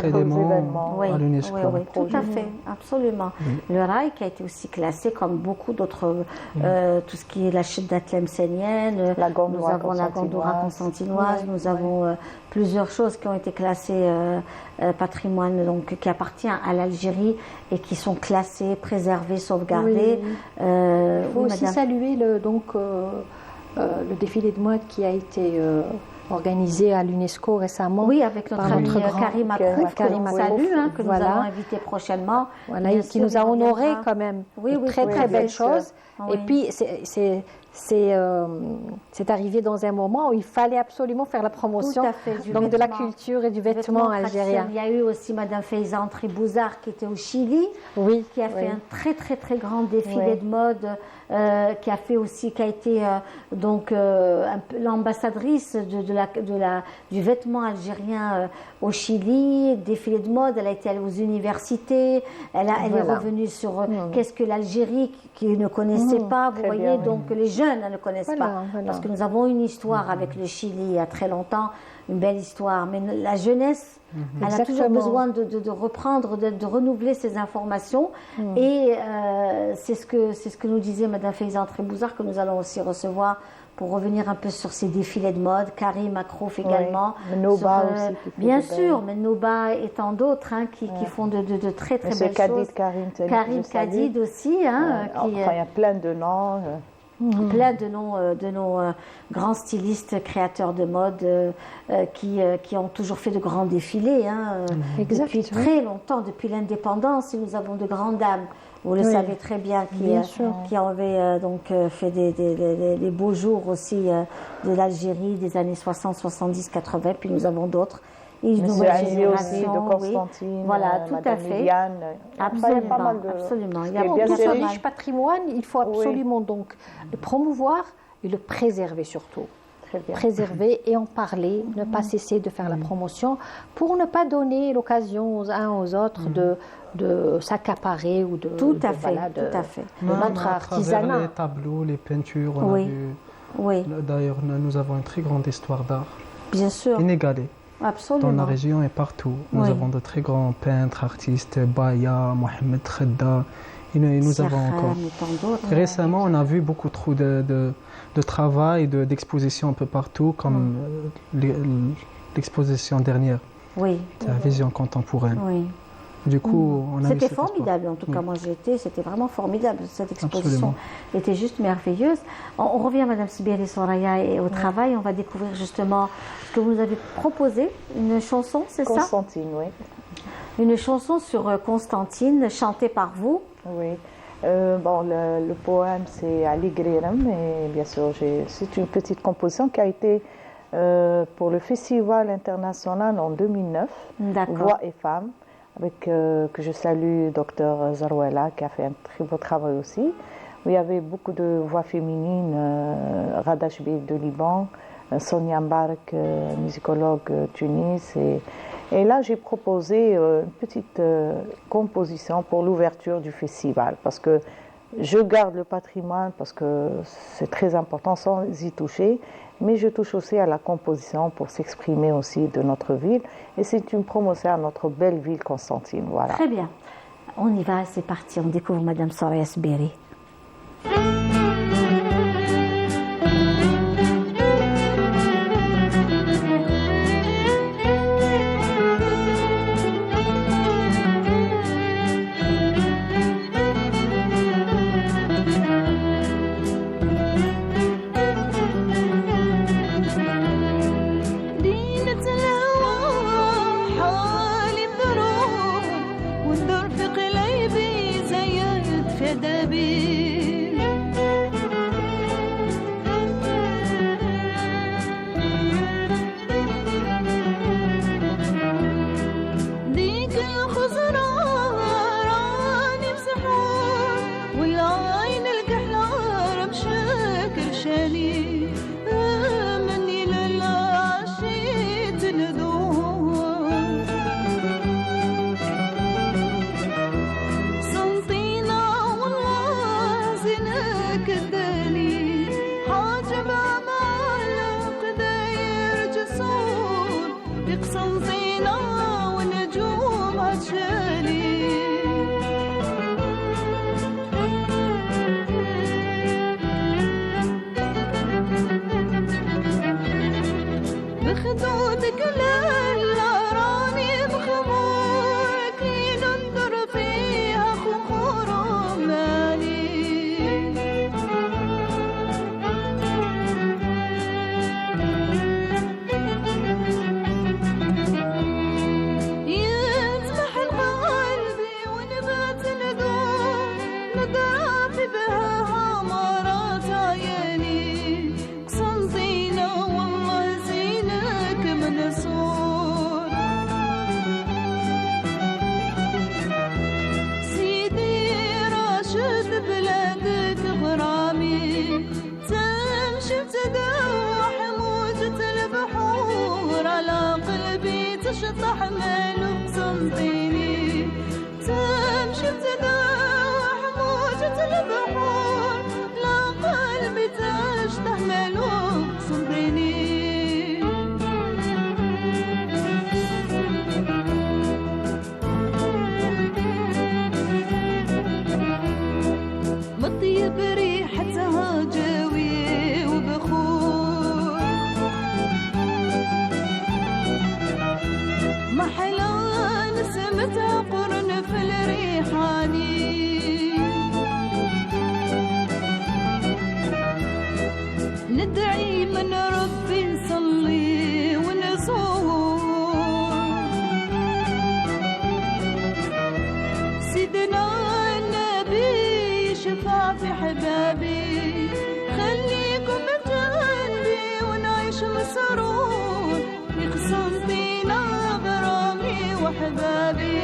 Speaker 3: éléments à l'UNESCO.
Speaker 1: Oui, tout à fait, absolument. Le rail qui a été aussi classé comme beaucoup d'autres, tout ce qui est la chute d'Atlemsenienne, nous avons la Gandoura constantinoise, nous avons plusieurs choses qui ont été classées patrimoine, donc qui appartient à l'Algérie et qui sont classées, préservées, sauvegardées.
Speaker 2: Il faut aussi saluer le défilé de mode qui a été organisé à l'UNESCO récemment.
Speaker 1: Oui, avec notre ami Karim Akrouf, que nous allons inviter prochainement.
Speaker 2: Et qui nous a honorés quand même. Très belle chose. Et puis, c'est arrivé dans un moment où il fallait absolument faire la promotion de la culture et du vêtement algérien.
Speaker 1: Il y a eu aussi Madame Faiza Antribouzar qui était au Chili, qui a fait un très grand défilé de mode, qui a été l'ambassadrice du vêtement algérien au Chili, défilé de mode. Elle a été allée aux universités, elle est revenue sur qu'est-ce que l'Algérie qui ne connaissait pas, vous voyez, donc les jeunes ne connaissent pas, parce que nous avons une histoire avec le Chili il y a très longtemps, une belle histoire, mais la jeunesse, elle a toujours besoin de reprendre, de renouveler ses informations, et c'est ce que nous disait Madame Faiza Antribouzar, que nous allons aussi recevoir pour revenir un peu sur ces défilés de mode, Karim Akrouf également,
Speaker 4: Noba aussi,
Speaker 1: bien sûr, mais Noba et tant d'autres qui font de très belles choses.
Speaker 4: Karim
Speaker 1: Kadid aussi.
Speaker 4: Il y a plein de noms.
Speaker 1: Plein de nos grands stylistes, créateurs de mode qui ont toujours fait de grands défilés. Depuis très longtemps, depuis l'indépendance, nous avons de grandes dames, vous le savez très bien, qui avaient fait des beaux jours aussi de l'Algérie des années 60, 70, 80, puis nous avons d'autres.
Speaker 4: Monsieur Ali aussi, de Constantine,
Speaker 1: voilà, tout à fait.
Speaker 4: Liliane.
Speaker 1: Absolument, absolument. Il y a
Speaker 2: ce riche patrimoine, il faut absolument donc le promouvoir et le préserver surtout. Préserver et en parler, ne pas cesser de faire la promotion pour ne pas donner l'occasion aux uns aux autres de s'accaparer ou de...
Speaker 1: Tout à fait.
Speaker 2: Notre artisanat.
Speaker 3: Les tableaux, les peintures, d'ailleurs, nous avons une très grande histoire d'art.
Speaker 1: Bien sûr.
Speaker 3: Inégalée.
Speaker 1: Absolument.
Speaker 3: Dans la région et partout. Nous avons de très grands peintres, artistes, Baya, Mohamed Khedda, et nous avons encore. Récemment, on a vu beaucoup trop de travail, d'expositions un peu partout, comme l'exposition dernière.
Speaker 1: Oui.
Speaker 3: La vision contemporaine.
Speaker 1: Oui.
Speaker 3: Du coup, on a
Speaker 1: C'était formidable, en tout cas, moi j'ai été, c'était vraiment formidable, cette exposition était juste merveilleuse. On revient, Madame Sibéri Soraya, et au travail, on va découvrir justement ce que vous nous avez proposé, une chanson, c'est ça?
Speaker 4: Constantine, oui.
Speaker 1: Une chanson sur Constantine, chantée par vous.
Speaker 4: Oui. Le poème, c'est Allegrirem, et bien sûr, c'est une petite composition qui a été pour le Festival international en 2009, Voix et Femmes, avec que je salue Dr Zarouela qui a fait un très beau travail aussi. Où il y avait beaucoup de voix féminines, Rada Chbib de Liban, Sonia Mbark, musicologue Tunis. Et là, j'ai proposé une petite composition pour l'ouverture du festival, parce que je garde le patrimoine, parce que c'est très important sans y toucher, mais je touche aussi à la composition pour s'exprimer aussi de notre ville. Et c'est une promotion à notre belle ville Constantine. Voilà.
Speaker 1: Très bien. On y va, c'est parti. On découvre Madame Soraya Sibéri.
Speaker 10: في حبابي خليكم بجنبي ونعيش مسرور يقسم فينا غرامي وحبابي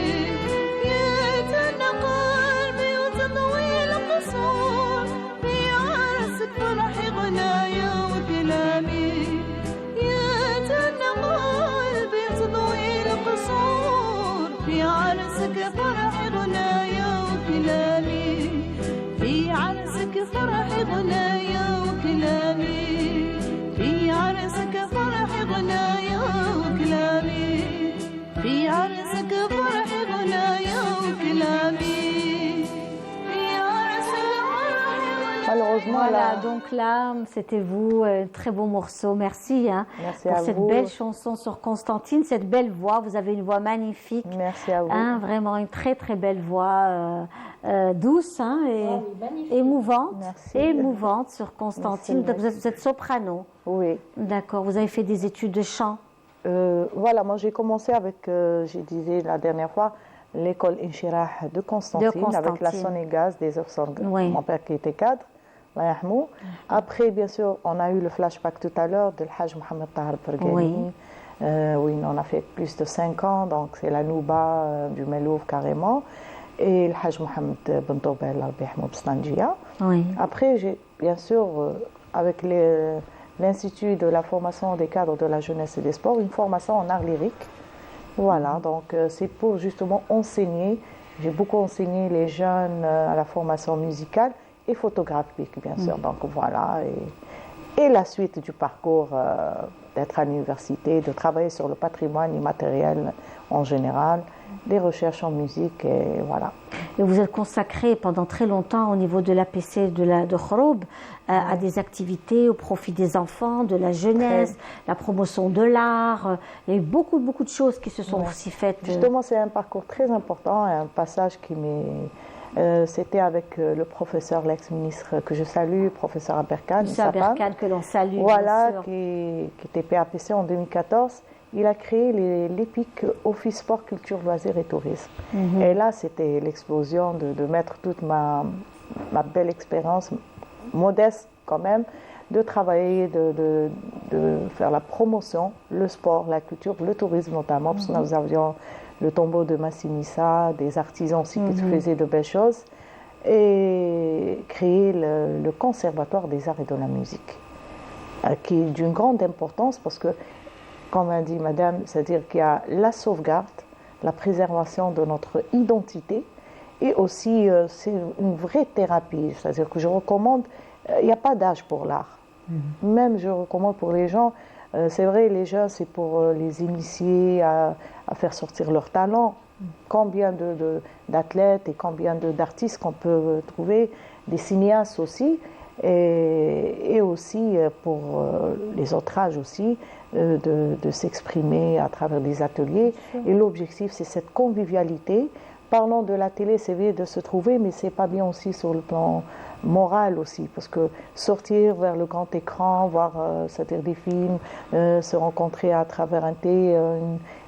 Speaker 10: يتهنى قلبي وتضوي القصور في عرسك فرحي غنايا وكلامي يتهنى قلبي وتضوي القصور في عرسك فرحي غنايا وكلامي في عرسك فرحي غنايا وكلامي في عرسك فرحي غنايا وكلامي في عرسك فرحي غنايا وكلامي في عرسك فرحي
Speaker 4: Malheureusement,
Speaker 1: voilà,
Speaker 4: là,
Speaker 1: donc là, c'était vous, très beau morceau. Merci,
Speaker 4: merci
Speaker 1: pour
Speaker 4: à
Speaker 1: cette
Speaker 4: vous.
Speaker 1: belle chanson sur Constantine, cette belle voix. Vous avez une voix magnifique.
Speaker 4: Merci à vous.
Speaker 1: Vraiment une très très belle voix, douce et émouvante.
Speaker 4: Merci.
Speaker 1: Émouvante sur Constantine.
Speaker 4: Merci,
Speaker 1: Vous êtes soprano.
Speaker 4: Oui.
Speaker 1: D'accord. Vous avez fait des études de chant.
Speaker 4: Voilà, moi j'ai commencé avec, je disais la dernière fois, l'école Inchirah de Constantine, avec la sonne et gaz des orgues.
Speaker 1: Oui.
Speaker 4: Mon père qui était cadre. Après, bien sûr, on a eu le flashback tout à l'heure de l'Hajj Mohamed Tahar Pergani.
Speaker 1: Oui.
Speaker 4: Oui, on a fait plus de 5 ans, donc c'est la Nouba du Melouf carrément. Et l'Hajj Mohamed Ben Tobel Bstanjia.
Speaker 1: Oui.
Speaker 4: Après, j'ai bien sûr, avec l'Institut de la formation des cadres de la jeunesse et des sports, une formation en art lyrique. Voilà, donc c'est pour justement enseigner. J'ai beaucoup enseigné les jeunes à la formation musicale et photographique, bien sûr. Donc voilà, et la suite du parcours d'être à l'université, de travailler sur le patrimoine immatériel en général, des recherches en musique, et voilà.
Speaker 1: Et vous êtes consacré pendant très longtemps au niveau de l'APC de Khoroub à des activités au profit des enfants, de la jeunesse, la promotion de l'art. Il y a eu beaucoup de choses qui se sont aussi faites.
Speaker 4: Justement, c'est un parcours très important, un passage qui m'est... c'était avec le professeur, l'ex-ministre que je salue, professeur Aberkan.
Speaker 1: Monsieur Aberkan, que l'on salue.
Speaker 4: Voilà, qui était PAPC en 2014. Il a créé l'EPIC Office Sport, Culture, Loisirs et Tourisme. Et là, c'était l'explosion de mettre toute ma belle expérience, modeste quand même, de travailler, de faire la promotion, le sport, la culture, le tourisme notamment, parce que nous avions le tombeau de Massimissa, des artisans aussi qui faisaient de belles choses, et créer le Conservatoire des Arts et de la Musique, qui est d'une grande importance parce que, comme a dit Madame, c'est-à-dire qu'il y a la sauvegarde, la préservation de notre identité, et aussi c'est une vraie thérapie, c'est-à-dire que je recommande, il n'y a pas d'âge pour l'art. Même je recommande pour les gens, c'est vrai, les jeunes, c'est pour les initier à faire sortir leur talent. Combien d'athlètes et combien d'artistes qu'on peut trouver, des cinéastes aussi, et aussi pour les autres âges aussi, de s'exprimer à travers des ateliers. Et l'objectif, c'est cette convivialité. Parlons de la télé, c'est bien de se trouver, mais c'est pas bien aussi sur le plan moral aussi, parce que sortir vers le grand écran, voir c'est-à-dire des films, se rencontrer à travers un thé,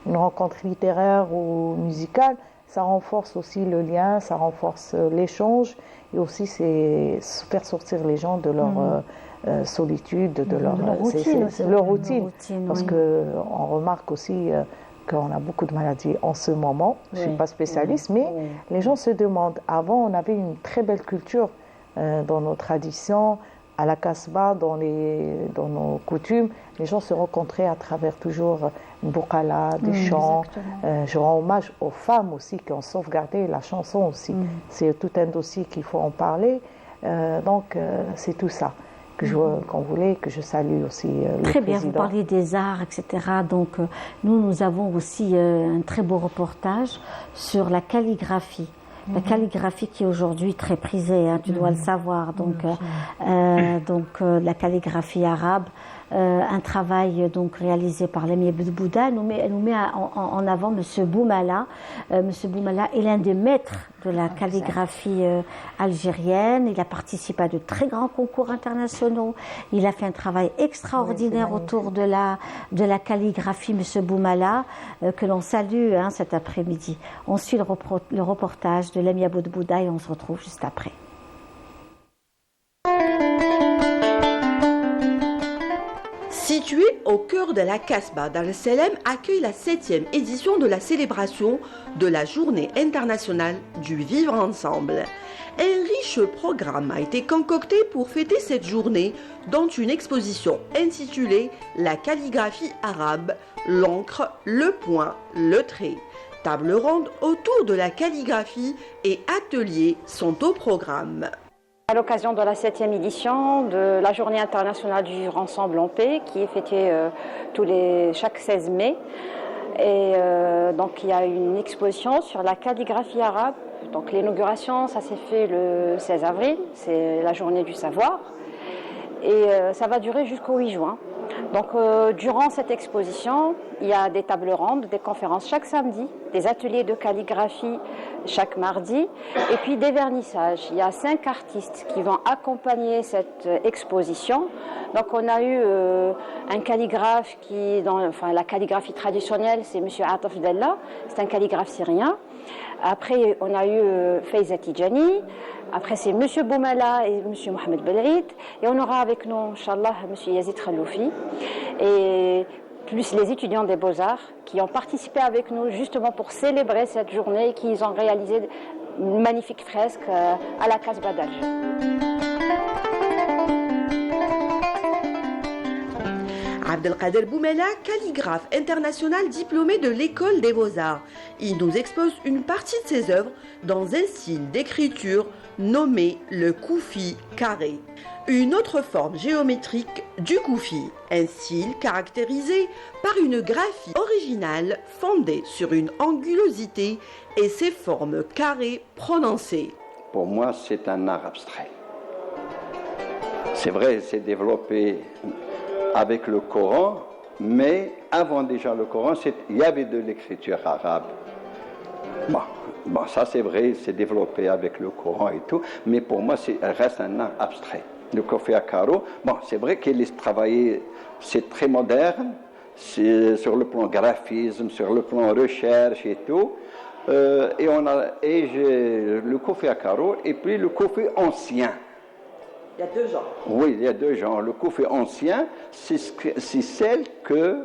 Speaker 4: une rencontre littéraire ou musicale, ça renforce aussi le lien, ça renforce l'échange, et aussi c'est faire sortir les gens de leur solitude, de leur routine, parce qu'on remarque aussi qu'on a beaucoup de maladies en ce moment. Je ne suis pas spécialiste, mais les gens se demandent. Avant, on avait une très belle culture dans nos traditions, à la Kasbah, dans nos coutumes. Les gens se rencontraient à travers toujours une boukala, des chants. Je rends hommage aux femmes aussi qui ont sauvegardé la chanson aussi. C'est tout un dossier qu'il faut en parler. Donc, c'est tout ça qu'on voulait, que je salue aussi le
Speaker 1: Très bien,
Speaker 4: président.
Speaker 1: vous parliez des arts, etc. Donc, nous avons aussi un très beau reportage sur la calligraphie. La calligraphie qui est aujourd'hui très prisée, hein, tu dois le savoir. Donc, la calligraphie arabe, un travail donc réalisé par l'Amir Bouddha. Elle nous met en avant Monsieur Boumala. Monsieur Boumala est l'un des maîtres de la calligraphie algérienne. Il a participé à de très grands concours internationaux. Il a fait un travail extraordinaire autour de la calligraphie, Monsieur Boumala, que l'on salue cet après-midi. On suit le reportage de l'Amir Bouddha et on se retrouve juste après.
Speaker 11: Situé au cœur de la Kasbah, Dar es Salaam accueille la 7e édition de la célébration de la Journée internationale du vivre ensemble. Un riche programme a été concocté pour fêter cette journée, dont une exposition intitulée La calligraphie arabe, l'encre, le point, le trait. Table ronde autour de la calligraphie et ateliers sont au programme.
Speaker 18: À l'occasion de la 7e édition de la Journée internationale du vivre ensemble en paix, qui est fêtée chaque 16 mai. Et donc il y a une exposition sur la calligraphie arabe. Donc l'inauguration, ça s'est fait le 16 avril, c'est la journée du savoir. Et ça va durer jusqu'au 8 juin. Donc durant cette exposition, il y a des tables rondes, des conférences chaque samedi, des ateliers de calligraphie chaque mardi et puis des vernissages. Il y a 5 artistes qui vont accompagner cette exposition. Donc on a eu un calligraphe la calligraphie traditionnelle, c'est M. Ataf Della, c'est un calligraphe syrien. Après on a eu Faiza Tijani. Après, c'est M. Boumala et M. Mohamed Belrite. Et on aura avec nous, Inch'Allah, M. Yazid Khaloufi. Et plus les étudiants des Beaux-Arts qui ont participé avec nous justement pour célébrer cette journée et qui ont réalisé une magnifique fresque à la Kasbah d'Alger.
Speaker 11: Abdelkader Boumela, calligraphe international diplômé de l'école des Beaux-Arts. Il nous expose une partie de ses œuvres dans un style d'écriture nommé le koufi carré. Une autre forme géométrique du koufi, un style caractérisé par une graphie originale fondée sur une angulosité et ses formes carrées prononcées.
Speaker 19: Pour moi, c'est un art abstrait. C'est vrai, c'est développé avec le Coran, mais avant déjà le Coran, il y avait de l'écriture arabe. Bon, ça c'est vrai, c'est développé avec le Coran et tout, mais pour moi, reste un art abstrait. Le koufi à carreaux, c'est vrai qu'il est travaillé, c'est très moderne, c'est sur le plan graphisme, sur le plan recherche et tout. Le koufi à carreaux et puis le koufi ancien.
Speaker 11: Il y a 2 genres.
Speaker 19: Oui, il y a 2 genres. Le koufi ancien, c'est celle qu'on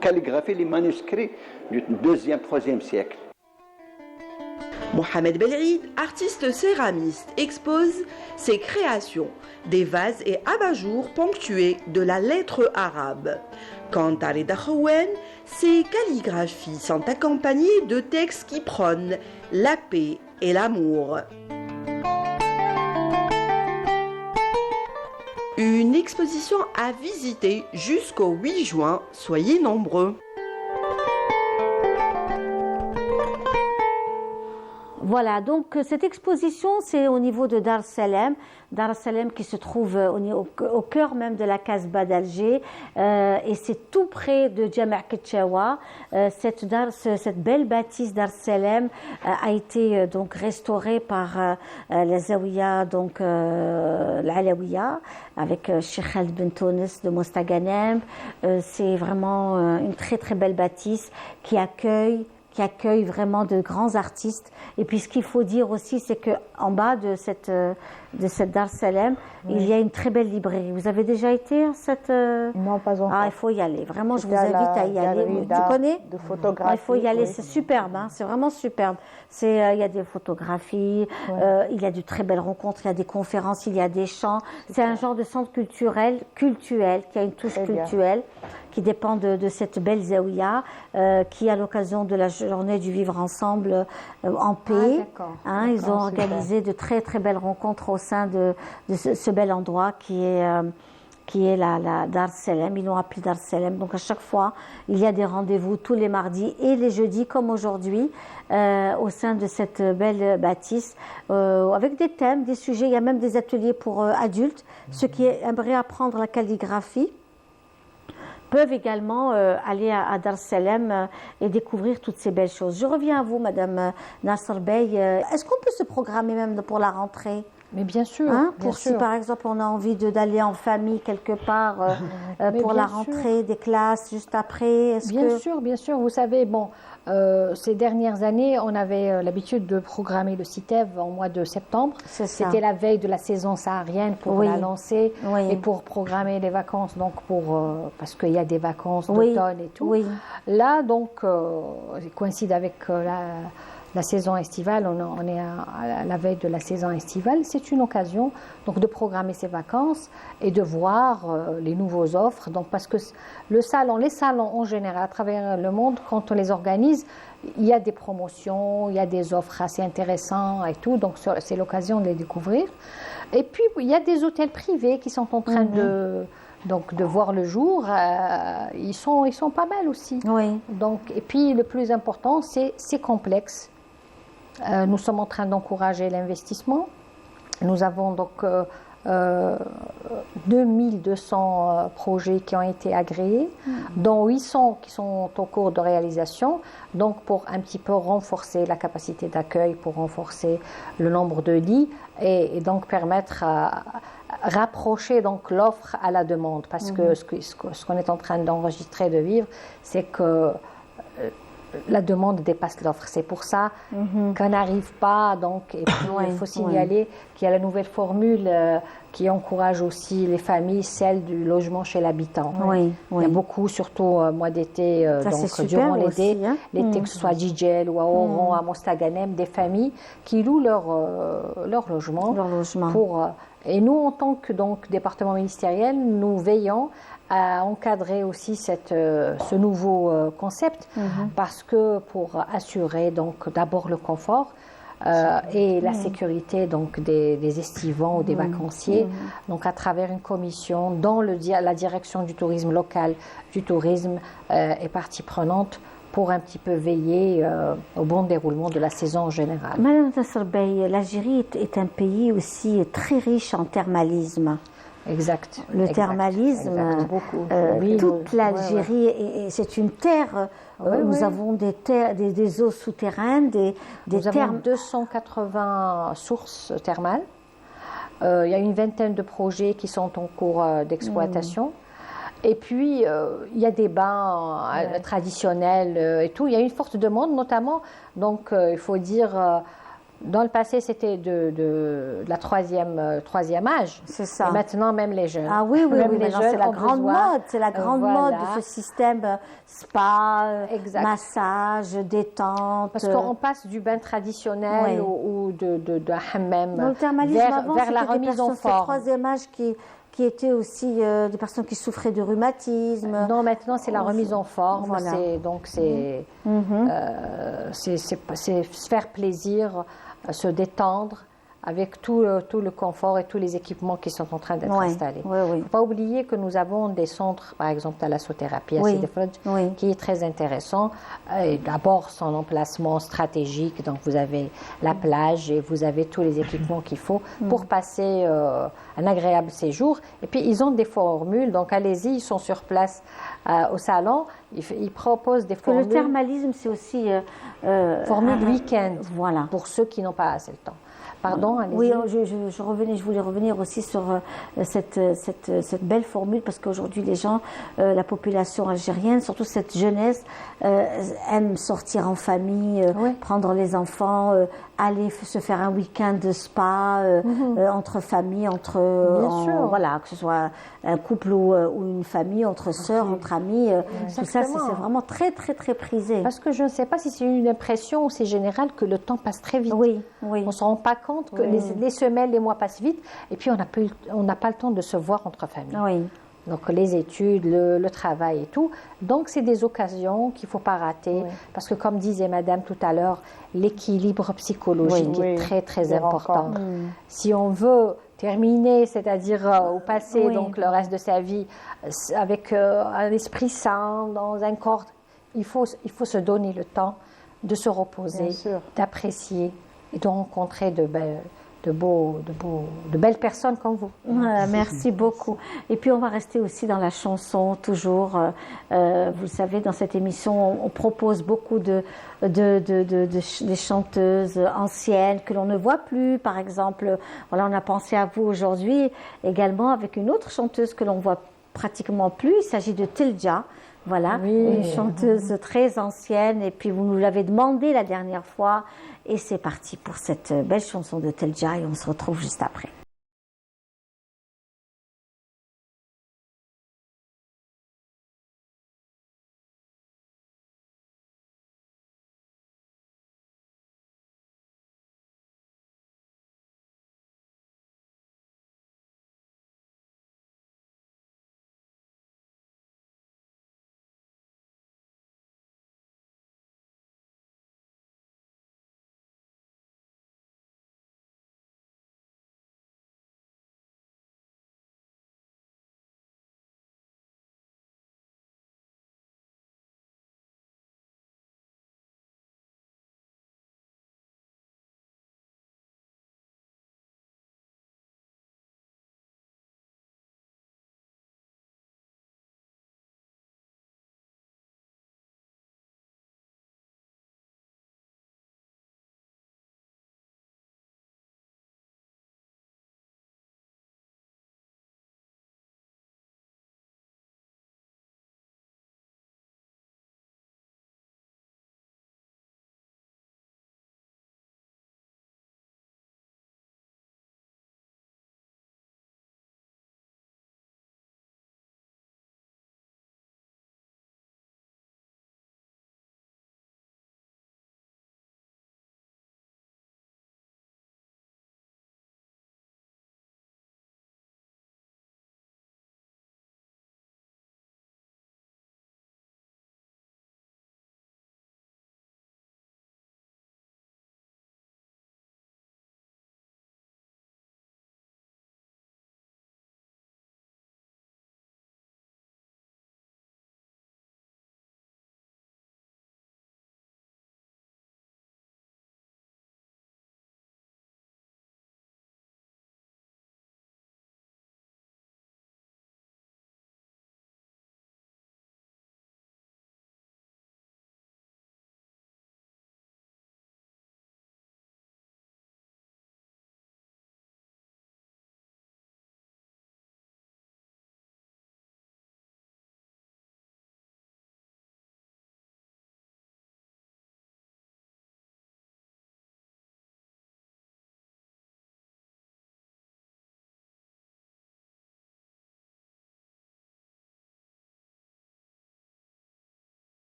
Speaker 19: calligraphie les manuscrits du 2e, 3e siècle.
Speaker 11: Mohamed Belrite, artiste céramiste, expose ses créations, des vases et abat-jours ponctués de la lettre arabe. Quant à Reda Khawen, ses calligraphies sont accompagnées de textes qui prônent la paix et l'amour. Une exposition à visiter jusqu'au 8 juin, soyez nombreux.
Speaker 1: Voilà, donc cette exposition, c'est au niveau de Dar es Salaam. Dar es Salaam qui se trouve au cœur même de la Kasbah d'Alger et c'est tout près de Jama' Ketchaoua. Cette belle bâtisse Dar es Salaam a été donc restaurée par la Zawiya, donc l'Alawiya, avec Cheikh Khaled Ben Tounes de Mostaganem. C'est vraiment une très très belle bâtisse qui accueille vraiment de grands artistes. Et puis ce qu'il faut dire aussi, c'est qu'en bas de cette Dar es Salaam, oui, il y a une très belle librairie. Vous avez déjà été à cette...
Speaker 4: Non, pas encore.
Speaker 1: Ah, il faut y aller. Vraiment, je vous invite à y aller. Tu connais?
Speaker 4: De photographie.
Speaker 1: Il faut y aller,
Speaker 4: oui.
Speaker 1: C'est superbe, hein, c'est vraiment superbe. Il y a des photographies, il y a de très belles rencontres, il y a des conférences, il y a des chants. C'est un genre de centre culturel, qui a une touche culturelle, qui dépend de cette belle Zawiya, qui, à l'occasion de la journée du vivre ensemble en paix, ils ont organisé de très très belles rencontres au sein de ce bel endroit qui est la Dar es Salaam. Ils l'ont appelé Dar es Salaam. Donc à chaque fois, il y a des rendez-vous tous les mardis et les jeudis comme aujourd'hui au sein de cette belle bâtisse avec des thèmes, des sujets. Il y a même des ateliers pour adultes. Ceux qui aimeraient apprendre la calligraphie peuvent également aller à Dar es Salaam et découvrir toutes ces belles choses. Je reviens à vous, Madame Nasser Bey. Est-ce qu'on peut se programmer même pour la rentrée?
Speaker 2: Mais bien sûr,
Speaker 1: si par exemple on a envie d'aller en famille quelque part pour la rentrée des classes juste après.
Speaker 2: Bien sûr. Vous savez, ces dernières années, on avait l'habitude de programmer le CITEV en mois de septembre. C'était la veille de la saison saharienne pour la lancer et pour programmer les vacances, donc parce qu'il y a des vacances d'automne et tout. Là, donc, coïncide avec la saison estivale, on est à la veille de la saison estivale. C'est une occasion donc de programmer ses vacances et de voir les nouveaux offres. Donc parce que les salons en général à travers le monde, quand on les organise, il y a des promotions, il y a des offres assez intéressantes et tout. Donc c'est l'occasion de les découvrir. Et puis il y a des hôtels privés qui sont en train de voir le jour. Ils sont pas mal aussi. Donc, et puis le plus important, c'est complexe. Nous sommes en train d'encourager l'investissement. Nous avons donc 2200 projets qui ont été agréés, dont 800 qui sont en cours de réalisation, donc pour un petit peu renforcer la capacité d'accueil, pour renforcer le nombre de lits et donc permettre à rapprocher donc l'offre à la demande, parce que ce qu'on est en train d'enregistrer, de vivre, c'est que la demande dépasse l'offre. C'est pour ça qu'on n'arrive pas. Donc, et puis, il faut signaler qu'il y a la nouvelle formule qui encourage aussi les familles, celle du logement chez l'habitant. Il y a beaucoup, surtout au mois d'été, donc durant l'été, que ce soit à Djidjel ou à Oran, à Mostaganem, des familles qui louent leur logement. Et nous, en tant que département ministériel, nous veillons à encadrer aussi ce nouveau concept, parce que pour assurer donc d'abord le confort et la sécurité donc des estivants ou des vacanciers, donc à travers une commission dont la direction du tourisme local, du tourisme est partie prenante pour un petit peu veiller au bon déroulement de la saison en général.
Speaker 1: Madame Nasser Bey, l'Algérie est un pays aussi très riche en thermalisme.
Speaker 2: Exact.
Speaker 1: Le thermalisme, toute l'Algérie, c'est une terre. Nous avons des eaux souterraines,
Speaker 2: nous avons 280 sources thermales. Il y a une vingtaine de projets qui sont en cours d'exploitation. Et puis, il y a des bains traditionnels et tout. Il y a une forte demande, notamment, donc il faut dire, dans le passé, c'était de la troisième âge.
Speaker 1: C'est ça.
Speaker 2: Et maintenant, même les jeunes.
Speaker 1: Ah oui, les jeunes c'est la grande mode. C'est la grande mode de ce système spa, massage, détente.
Speaker 2: Parce qu'on passe du bain traditionnel ou de hammam
Speaker 1: vers
Speaker 2: la remise en forme.
Speaker 1: C'est le troisième âge qui étaient aussi des personnes qui souffraient de rhumatisme.
Speaker 2: Non, maintenant c'est la remise en forme. Voilà. C'est se faire plaisir, se détendre avec tout le confort et tous les équipements qui sont en train d'être installés. Il ne faut pas oublier que nous avons des centres, par exemple thalassothérapie à Sidi Fredj, qui est très intéressant. D'abord son emplacement stratégique, donc vous avez la plage et vous avez tous les équipements qu'il faut pour passer un agréable séjour. Et puis ils ont des formules, donc allez-y, ils sont sur place au salon, ils proposent des formules.
Speaker 1: Le thermalisme, c'est aussi
Speaker 2: formule week-end, pour ceux qui n'ont pas assez de temps. Pardon, allez-y.
Speaker 1: Oui, je voulais revenir aussi sur cette belle formule, parce qu'aujourd'hui, les gens, la population algérienne, surtout cette jeunesse, aime sortir en famille, prendre les enfants, aller se faire un week-end de spa, entre familles, voilà, que ce soit un couple ou une famille, entre sœurs, entre amis. Tout ça, c'est vraiment très, très, très prisé.
Speaker 2: Parce que je ne sais pas si c'est une impression ou c'est général que le temps passe très vite. On ne se rend pas compte que les semaines, les mois passent vite, et puis on n'a pas le temps de se voir entre familles. Donc les études, le travail et tout. Donc c'est des occasions qu'il ne faut pas rater, parce que comme disait Madame tout à l'heure, l'équilibre psychologique est très très important. Si on veut terminer, c'est-à-dire ou passer donc le reste de sa vie avec un esprit sain, dans un corps, il faut se donner le temps de se reposer, d'apprécier et de rencontrer de de belles personnes comme vous.
Speaker 1: Merci beaucoup. Et puis on va rester aussi dans la chanson, toujours. Vous le savez, dans cette émission, on propose beaucoup des chanteuses anciennes que l'on ne voit plus. Par exemple, voilà, on a pensé à vous aujourd'hui également avec une autre chanteuse que l'on voit pratiquement plus. Il s'agit de Tilja. Voilà, une chanteuse très ancienne, et puis vous nous l'avez demandé la dernière fois, et c'est parti pour cette belle chanson de Tilja, et on se retrouve juste après.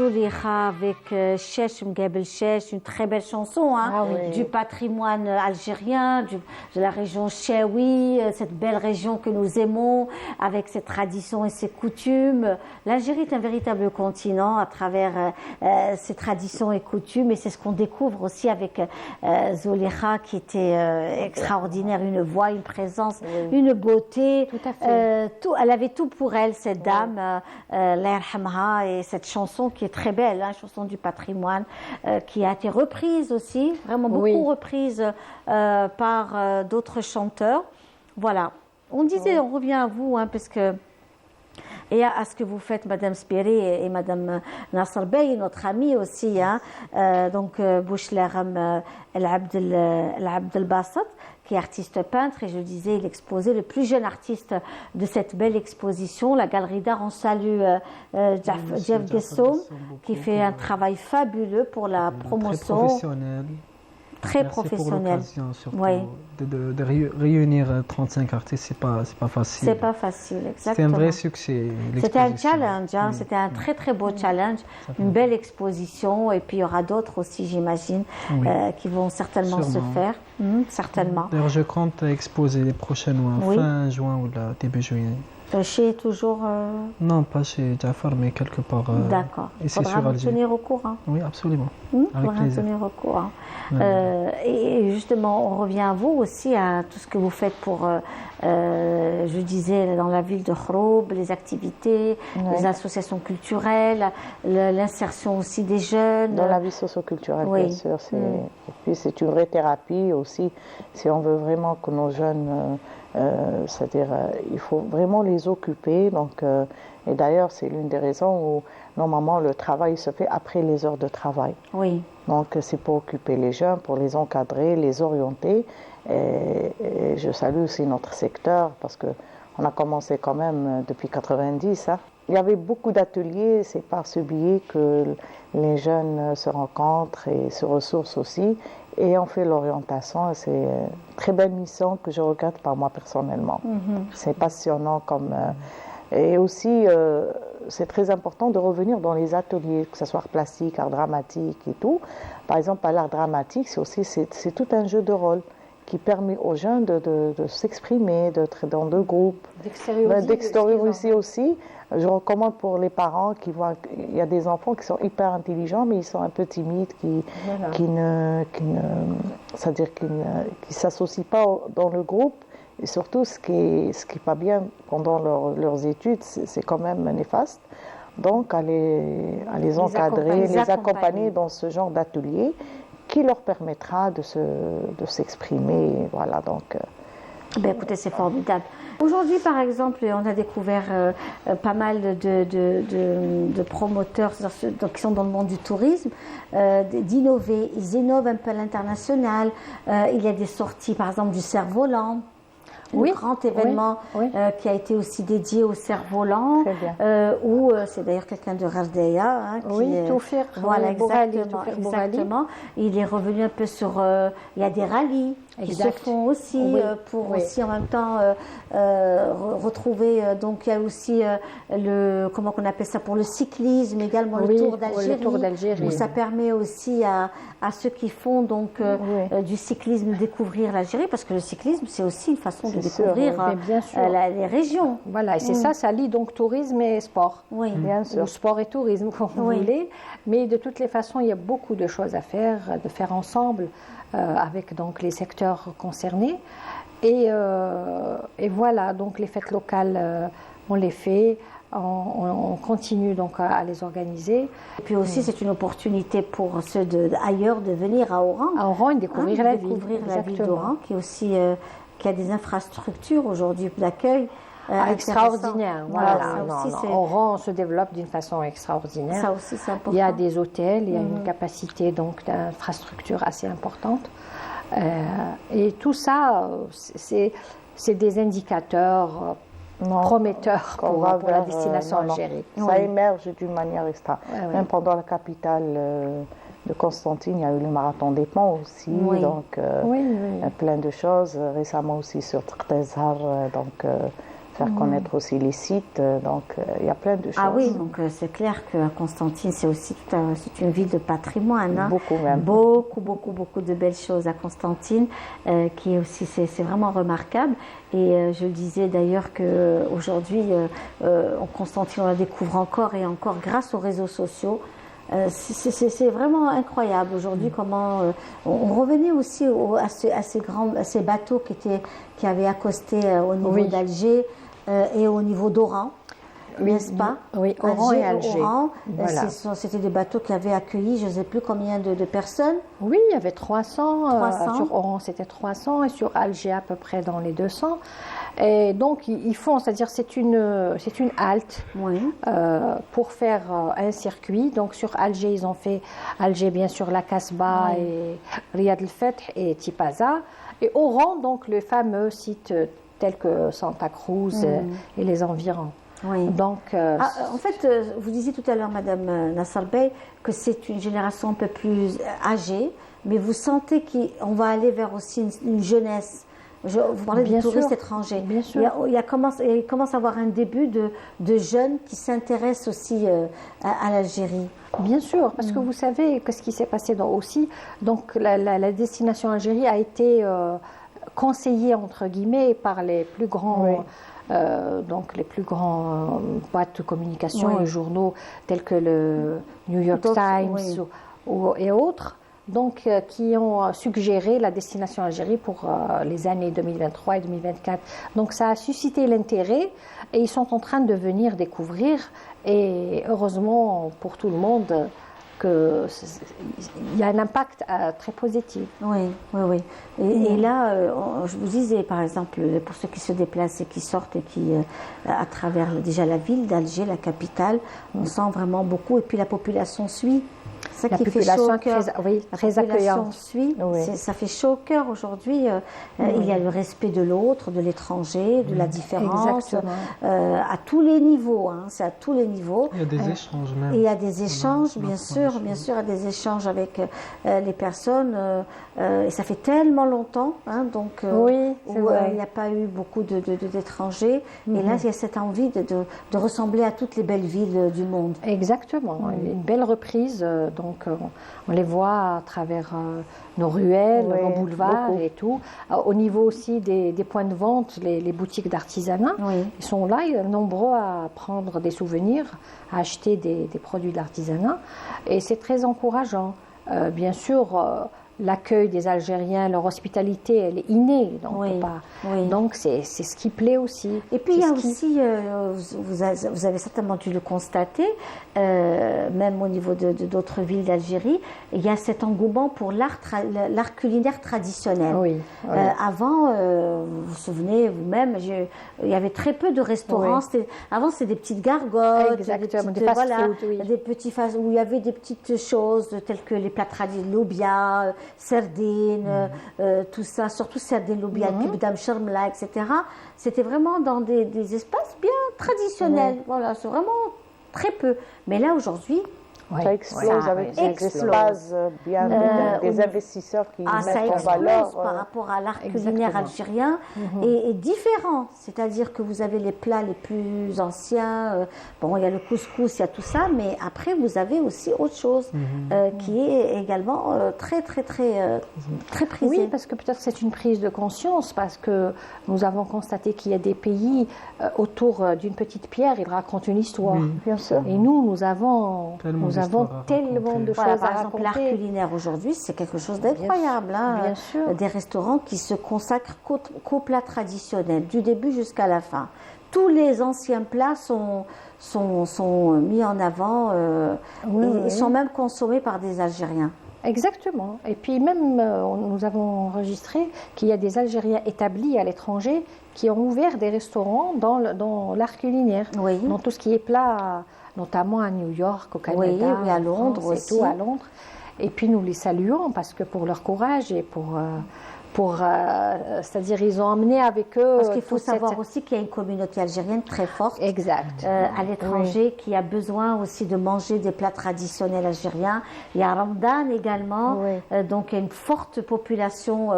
Speaker 1: Zoulikha avec Chesh Mgabel Chesh, une très belle chanson du patrimoine algérien, de la région Chewi, cette belle région que nous aimons, avec ses traditions et ses coutumes. L'Algérie est un véritable continent à travers ses traditions et coutumes, et c'est ce qu'on découvre aussi avec Zoulikha, qui était extraordinaire, une voix, une présence, une beauté.
Speaker 2: Tout à fait.
Speaker 1: Elle avait tout pour elle, cette dame, Allah yarhamha, et cette chanson qui est très belle, hein, chanson du patrimoine, qui a été reprise aussi, vraiment beaucoup reprise par d'autres chanteurs. Voilà. On disait, on revient à vous, hein, parce que et à ce que vous faites, Madame Spiri et Madame Nasser Bey, notre amie aussi, hein, donc Bouchlaram El Abdel Bassat, qui est artiste peintre, et je disais, il exposait le plus jeune artiste de cette belle exposition, la Galerie d'Art. On salue Jeff Gessom, qui fait un travail fabuleux pour la promotion.
Speaker 3: Très professionnel.
Speaker 1: Très
Speaker 3: Merci
Speaker 1: professionnel.
Speaker 3: pour l'occasion, surtout de réunir 35 artistes, c'est pas facile.
Speaker 1: C'est pas facile, exactement.
Speaker 3: C'est un vrai succès.
Speaker 1: C'était un challenge, hein, c'était un très très beau challenge, une belle exposition, et puis il y aura d'autres aussi, j'imagine, qui vont certainement se faire. Certainement.
Speaker 3: D'ailleurs, je compte exposer les prochains mois, fin juin ou début juillet.
Speaker 1: Chez toujours
Speaker 3: Non, pas chez Jafar, mais quelque part.
Speaker 1: D'accord. Il faudra nous tenir au courant.
Speaker 3: Oui, absolument.
Speaker 1: Il faudra nous tenir au courant. Et justement, on revient à vous aussi, à tout ce que vous faites pour, je disais, dans la ville de Khroub, les activités, les associations culturelles, l'insertion aussi des jeunes.
Speaker 4: Dans la vie socioculturelle, bien sûr. Et puis c'est une vraie thérapie aussi, si on veut vraiment que nos jeunes... c'est-à-dire il faut vraiment les occuper, donc, et d'ailleurs c'est l'une des raisons où normalement le travail se fait après les heures de travail.
Speaker 1: Oui.
Speaker 4: Donc c'est pour occuper les jeunes, pour les encadrer, les orienter, et je salue aussi notre secteur, parce qu'on a commencé quand même depuis 90. Hein. Il y avait beaucoup d'ateliers, c'est par ce biais que les jeunes se rencontrent et se ressourcent aussi, et on fait l'orientation. C'est une très belle mission que je regrette par moi personnellement. C'est passionnant comme... et aussi, c'est très important de revenir dans les ateliers, que ce soit art plastique, art dramatique et tout. Par exemple, à l'art dramatique, c'est tout un jeu de rôle qui permet aux jeunes de s'exprimer, d'être dans deux groupes, d'extérioriser aussi. Je recommande pour les parents qui voient qu'il y a des enfants qui sont hyper intelligents, mais ils sont un peu timides, qui ne s'associent pas dans le groupe. Et surtout, ce qui est pas bien pendant leurs études, c'est quand même néfaste. Donc, à les encadrer, les accompagner dans ce genre d'atelier qui leur permettra de s'exprimer. Voilà, donc...
Speaker 1: Ben, écoutez, c'est formidable. Aujourd'hui, par exemple, on a découvert pas mal de promoteurs qui sont dans le monde du tourisme, d'innover. Ils innovent un peu à l'international. Il y a des sorties, par exemple, du cerf-volant. Un grand événement qui a été aussi dédié au cerf-volant, où c'est d'ailleurs quelqu'un de Rardeya qui
Speaker 2: Toufir,
Speaker 1: voilà, exactement. Il est revenu un peu sur... il y a des rallyes qui se font aussi pour aussi en même temps retrouver... donc il y a aussi comment on appelle ça, pour le cyclisme également, le Tour d'Algérie, où ça permet aussi à ceux qui font donc du cyclisme découvrir l'Algérie, parce que le cyclisme c'est aussi une façon de découvrir les régions.
Speaker 2: Voilà, et c'est ça lie donc tourisme et sport.
Speaker 1: Oui, bien sûr.
Speaker 2: Ou sport et tourisme, comme vous voulez. Mais de toutes les façons, il y a beaucoup de choses à faire, de faire ensemble avec donc les secteurs concernés. Et voilà, donc les fêtes locales, on les fait. on continue donc à les organiser.
Speaker 1: Et puis aussi, c'est une opportunité pour ceux d'ailleurs de venir à Oran.
Speaker 2: À Oran et découvrir la ville.
Speaker 1: Découvrir la ville d'Oran, qui est aussi qui a des infrastructures aujourd'hui d'accueil.
Speaker 2: Extraordinaire. Voilà. Oran se développe d'une façon extraordinaire.
Speaker 1: Ça aussi, c'est important.
Speaker 2: Il y a des hôtels, il y a une capacité donc d'infrastructure assez importante. Et tout ça, c'est des indicateurs prometteurs pour la destination Algérie.
Speaker 4: Ça émerge d'une manière extra. Même pendant la capitale de Constantine, il y a eu le marathon des ponts aussi, donc plein de choses. Récemment aussi sur Trtezhar, donc faire connaître aussi les sites, donc il y a plein de choses.
Speaker 1: Ah oui, donc c'est clair qu'à Constantine, c'est aussi c'est une ville de patrimoine. Hein.
Speaker 4: Beaucoup même.
Speaker 1: Beaucoup de belles choses à Constantine, qui est aussi, c'est vraiment remarquable. Et je le disais d'ailleurs qu'aujourd'hui, Constantine, on la découvre encore et encore grâce aux réseaux sociaux. C'est vraiment incroyable aujourd'hui comment on revenait aussi à ces bateaux qui avaient accosté au niveau d'Alger et au niveau d'Oran, n'est-ce pas?
Speaker 2: Oui, Oran et Alger.
Speaker 1: Oran,
Speaker 2: voilà.
Speaker 1: C'était des bateaux qui avaient accueilli je ne sais plus combien de personnes.
Speaker 2: Oui, il y avait 300. Sur Oran, c'était 300 et sur Alger à peu près dans les 200. Et donc, ils font, c'est-à-dire c'est une halte pour faire un circuit. Donc, sur Alger, ils ont fait Alger, bien sûr, la Casbah et Riyad el-Fath et Tipaza. Et Oran, donc, le fameux site tel que Santa Cruz et les environs.
Speaker 1: Oui.
Speaker 2: Donc,
Speaker 1: en fait, vous disiez tout à l'heure, Madame Nassar Bey, que c'est une génération un peu plus âgée, mais vous sentez qu'on va aller vers aussi une jeunesse. Vous parlez de touristes étrangers.
Speaker 2: Bien sûr.
Speaker 1: Il commence à avoir un début de jeunes qui s'intéressent aussi à l'Algérie.
Speaker 2: Bien sûr, parce que vous savez que ce qui s'est passé aussi, donc la destination Algérie a été conseillée entre guillemets par les plus grands. Donc les plus grands boîtes de communication et journaux tels que le New York Times et autres, donc qui ont suggéré la destination Algérie pour les années 2023 et 2024. Donc ça a suscité l'intérêt et ils sont en train de venir découvrir, et heureusement pour tout le monde qu'il y a un impact très positif.
Speaker 1: Oui. Et là, je vous disais, par exemple, pour ceux qui se déplacent et qui sortent et qui, à travers déjà la ville d'Alger, la capitale, on sent vraiment beaucoup. Et puis la population suit. Ça qui fait chaud au cœur.
Speaker 2: Très accueillante.
Speaker 1: Ça fait chaud au cœur aujourd'hui. Il y a le respect de l'autre, de l'étranger, de la différence, à tous les niveaux. C'est à tous les niveaux.
Speaker 3: Il y a des échanges même.
Speaker 1: Et il y a des échanges, bien sûr, il y a des échanges avec les personnes. Et ça fait tellement longtemps, donc où il n'y a pas eu beaucoup d'étrangers. Et là, il y a cette envie de ressembler à toutes les belles villes du monde.
Speaker 2: Exactement. Une belle reprise. Donc, on les voit à travers nos ruelles, nos boulevards et tout. Au niveau aussi des points de vente, les boutiques d'artisanat, ils sont là, ils sont nombreux à prendre des souvenirs, à acheter des produits d'artisanat. Et c'est très encourageant. Bien sûr, l'accueil des Algériens, leur hospitalité, elle est innée. Donc, c'est ce qui plaît aussi.
Speaker 1: Et puis, il y a aussi, vous avez certainement dû le constater, même au niveau d'autres villes d'Algérie, il y a cet engouement pour l'art culinaire traditionnel. Avant, vous vous souvenez vous-même, il y avait très peu de restaurants. Avant, c'était des petites gargotes, des petits fast où il y avait des petites choses telles que les plats traditionnels, l'obia, sardines, tout ça, surtout sardines, l'obia, kibda mcharmla, etc. C'était vraiment dans des espaces bien traditionnels. Voilà, c'est vraiment très peu. Mais là, aujourd'hui,
Speaker 4: ça explose avec des espaces bien, des investisseurs qui mettent en valeur.
Speaker 1: Par rapport à l'art culinaire algérien est différent. C'est-à-dire que vous avez les plats les plus anciens. Bon, il y a le couscous, il y a tout ça, mais après vous avez aussi autre chose qui est également très prisé.
Speaker 2: Oui, parce que peut-être c'est une prise de conscience, parce que nous avons constaté qu'il y a des pays autour d'une petite pierre, ils racontent une histoire.
Speaker 4: Bien sûr.
Speaker 2: Et nous avons tellement de choses à
Speaker 1: par exemple, l'art culinaire aujourd'hui, c'est quelque chose d'incroyable.
Speaker 2: Bien sûr.
Speaker 1: Des restaurants qui se consacrent qu'aux plats traditionnels, du début jusqu'à la fin. tous les anciens plats sont mis en avant. Ils sont même consommés par des Algériens.
Speaker 2: Exactement. Et puis même, nous avons enregistré qu'il y a des Algériens établis à l'étranger qui ont ouvert des restaurants dans l'art culinaire, dans tout ce qui est plat, notamment à New York, au Canada,
Speaker 1: oui, à Londres
Speaker 2: France,
Speaker 1: aussi.
Speaker 2: et tout, à Londres. Et puis nous les saluons parce que pour leur courage et c'est-à-dire ils ont emmené avec eux.
Speaker 1: Parce qu'il faut savoir aussi qu'il y a une communauté algérienne très forte
Speaker 2: exact.
Speaker 1: À l'étranger qui a besoin aussi de manger des plats traditionnels algériens. Il y a Ramadan également, donc il y a une forte population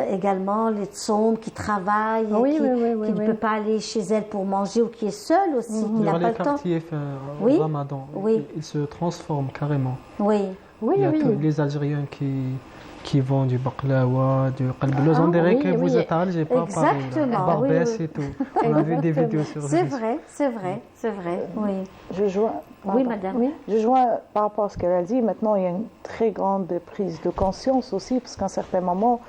Speaker 1: également, les Tsoum qui travaillent, qui ne peut pas aller chez elle pour manger ou qui est seule aussi, qui n'a pas le temps.
Speaker 3: Dans les quartiers Ramadan, ils se transforment carrément. Il y a tous les Algériens qui vendent du baklawa, du qalblouz. On dirait que vous êtes à Alger, pas à Paris. Barbès et tout. On a vu des vidéos sur
Speaker 1: C'est vrai, oui. Oui, madame.
Speaker 4: Je joins par rapport à ce qu'elle a dit. Maintenant, il y a une très grande prise de conscience aussi, parce qu'à un certain moment,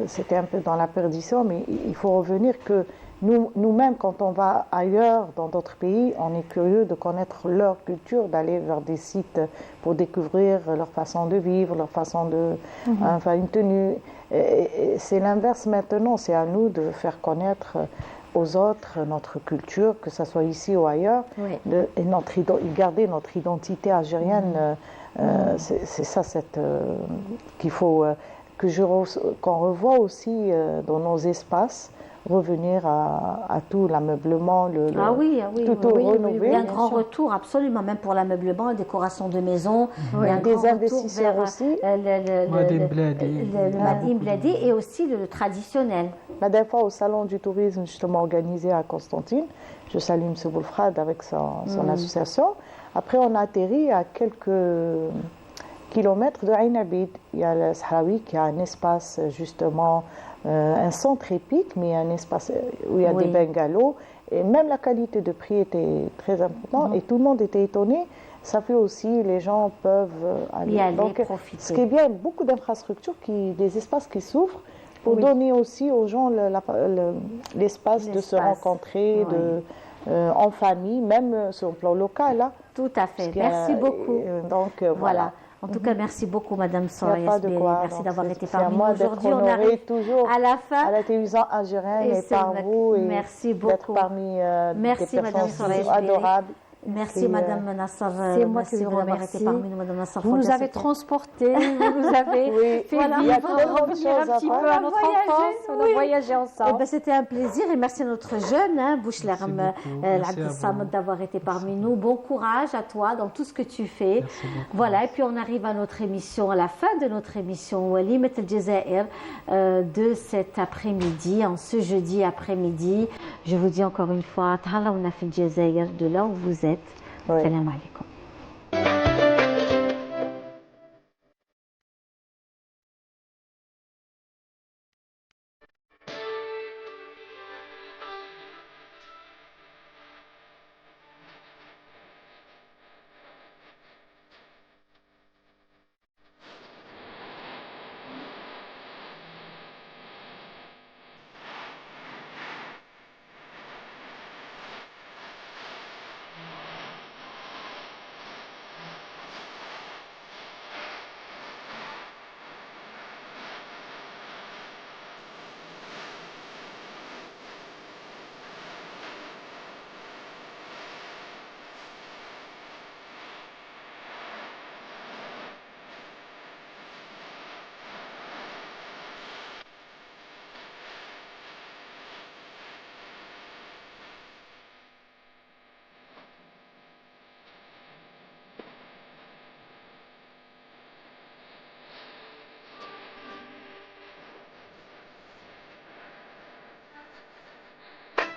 Speaker 4: c'était un peu dans la perdition, mais il faut revenir que nous-mêmes, quand on va ailleurs, dans d'autres pays, on est curieux de connaître leur culture, d'aller vers des sites pour découvrir leur façon de vivre, leur façon de... Enfin, une tenue. Et c'est l'inverse maintenant, c'est à nous de faire connaître aux autres notre culture, que ce soit ici ou ailleurs, et garder notre identité algérienne. C'est ça qu'il faut... qu'on revoit aussi dans nos espaces, revenir à tout l'ameublement, tout rénover.
Speaker 1: Il y a un grand retour, absolument, même pour l'ameublement, la décoration de maison. Il y a
Speaker 4: des investisseurs aussi.
Speaker 1: Le Madim Bladi et aussi le traditionnel.
Speaker 4: La dernière fois au salon du tourisme justement organisé à Constantine, je salue M. Boulfrad avec son association. Après, on a atterri à quelques kilomètres de Ain Abid. Il y a le Sahraoui qui a un espace justement, un centre épique, mais un espace où il y a des bungalows. Et même la qualité de prix était très importante et tout le monde était étonné. Ça fait aussi, les gens peuvent aller profiter. Ce qui est bien, beaucoup d'infrastructures, des espaces qui s'ouvrent pour donner aussi aux gens l'espace de se rencontrer en famille, même sur le plan local. Là.
Speaker 1: Tout à fait. Merci beaucoup.
Speaker 4: Donc,
Speaker 1: voilà. En tout cas, merci beaucoup, Madame Soraya Sbéri. Merci d'avoir été parmi nous aujourd'hui.
Speaker 4: On arrive toujours
Speaker 1: à la fin
Speaker 4: à la télévision algérienne et par vous.
Speaker 1: Merci beaucoup.
Speaker 4: Parmi
Speaker 1: merci,
Speaker 4: des personnes adorables.
Speaker 1: Merci, Madame Nassar.
Speaker 2: C'est moi qui vous remercie. Vous nous avez transportés, vous nous avez fait vivre, revenir un petit peu à notre enfance. On a voyagé ensemble.
Speaker 1: C'était un plaisir et merci à notre jeune, Bouchlerm Abdelsamad, d'avoir été parmi nous. Bon courage à toi dans tout ce que tu fais. Voilà, et puis on arrive à notre émission, à la fin de notre émission Walimat El Jazair de cet après-midi, en ce jeudi après-midi. Je vous dis encore une fois, Tahalla Ouna Fil Jazair, de là où vous êtes. Salam alaikum.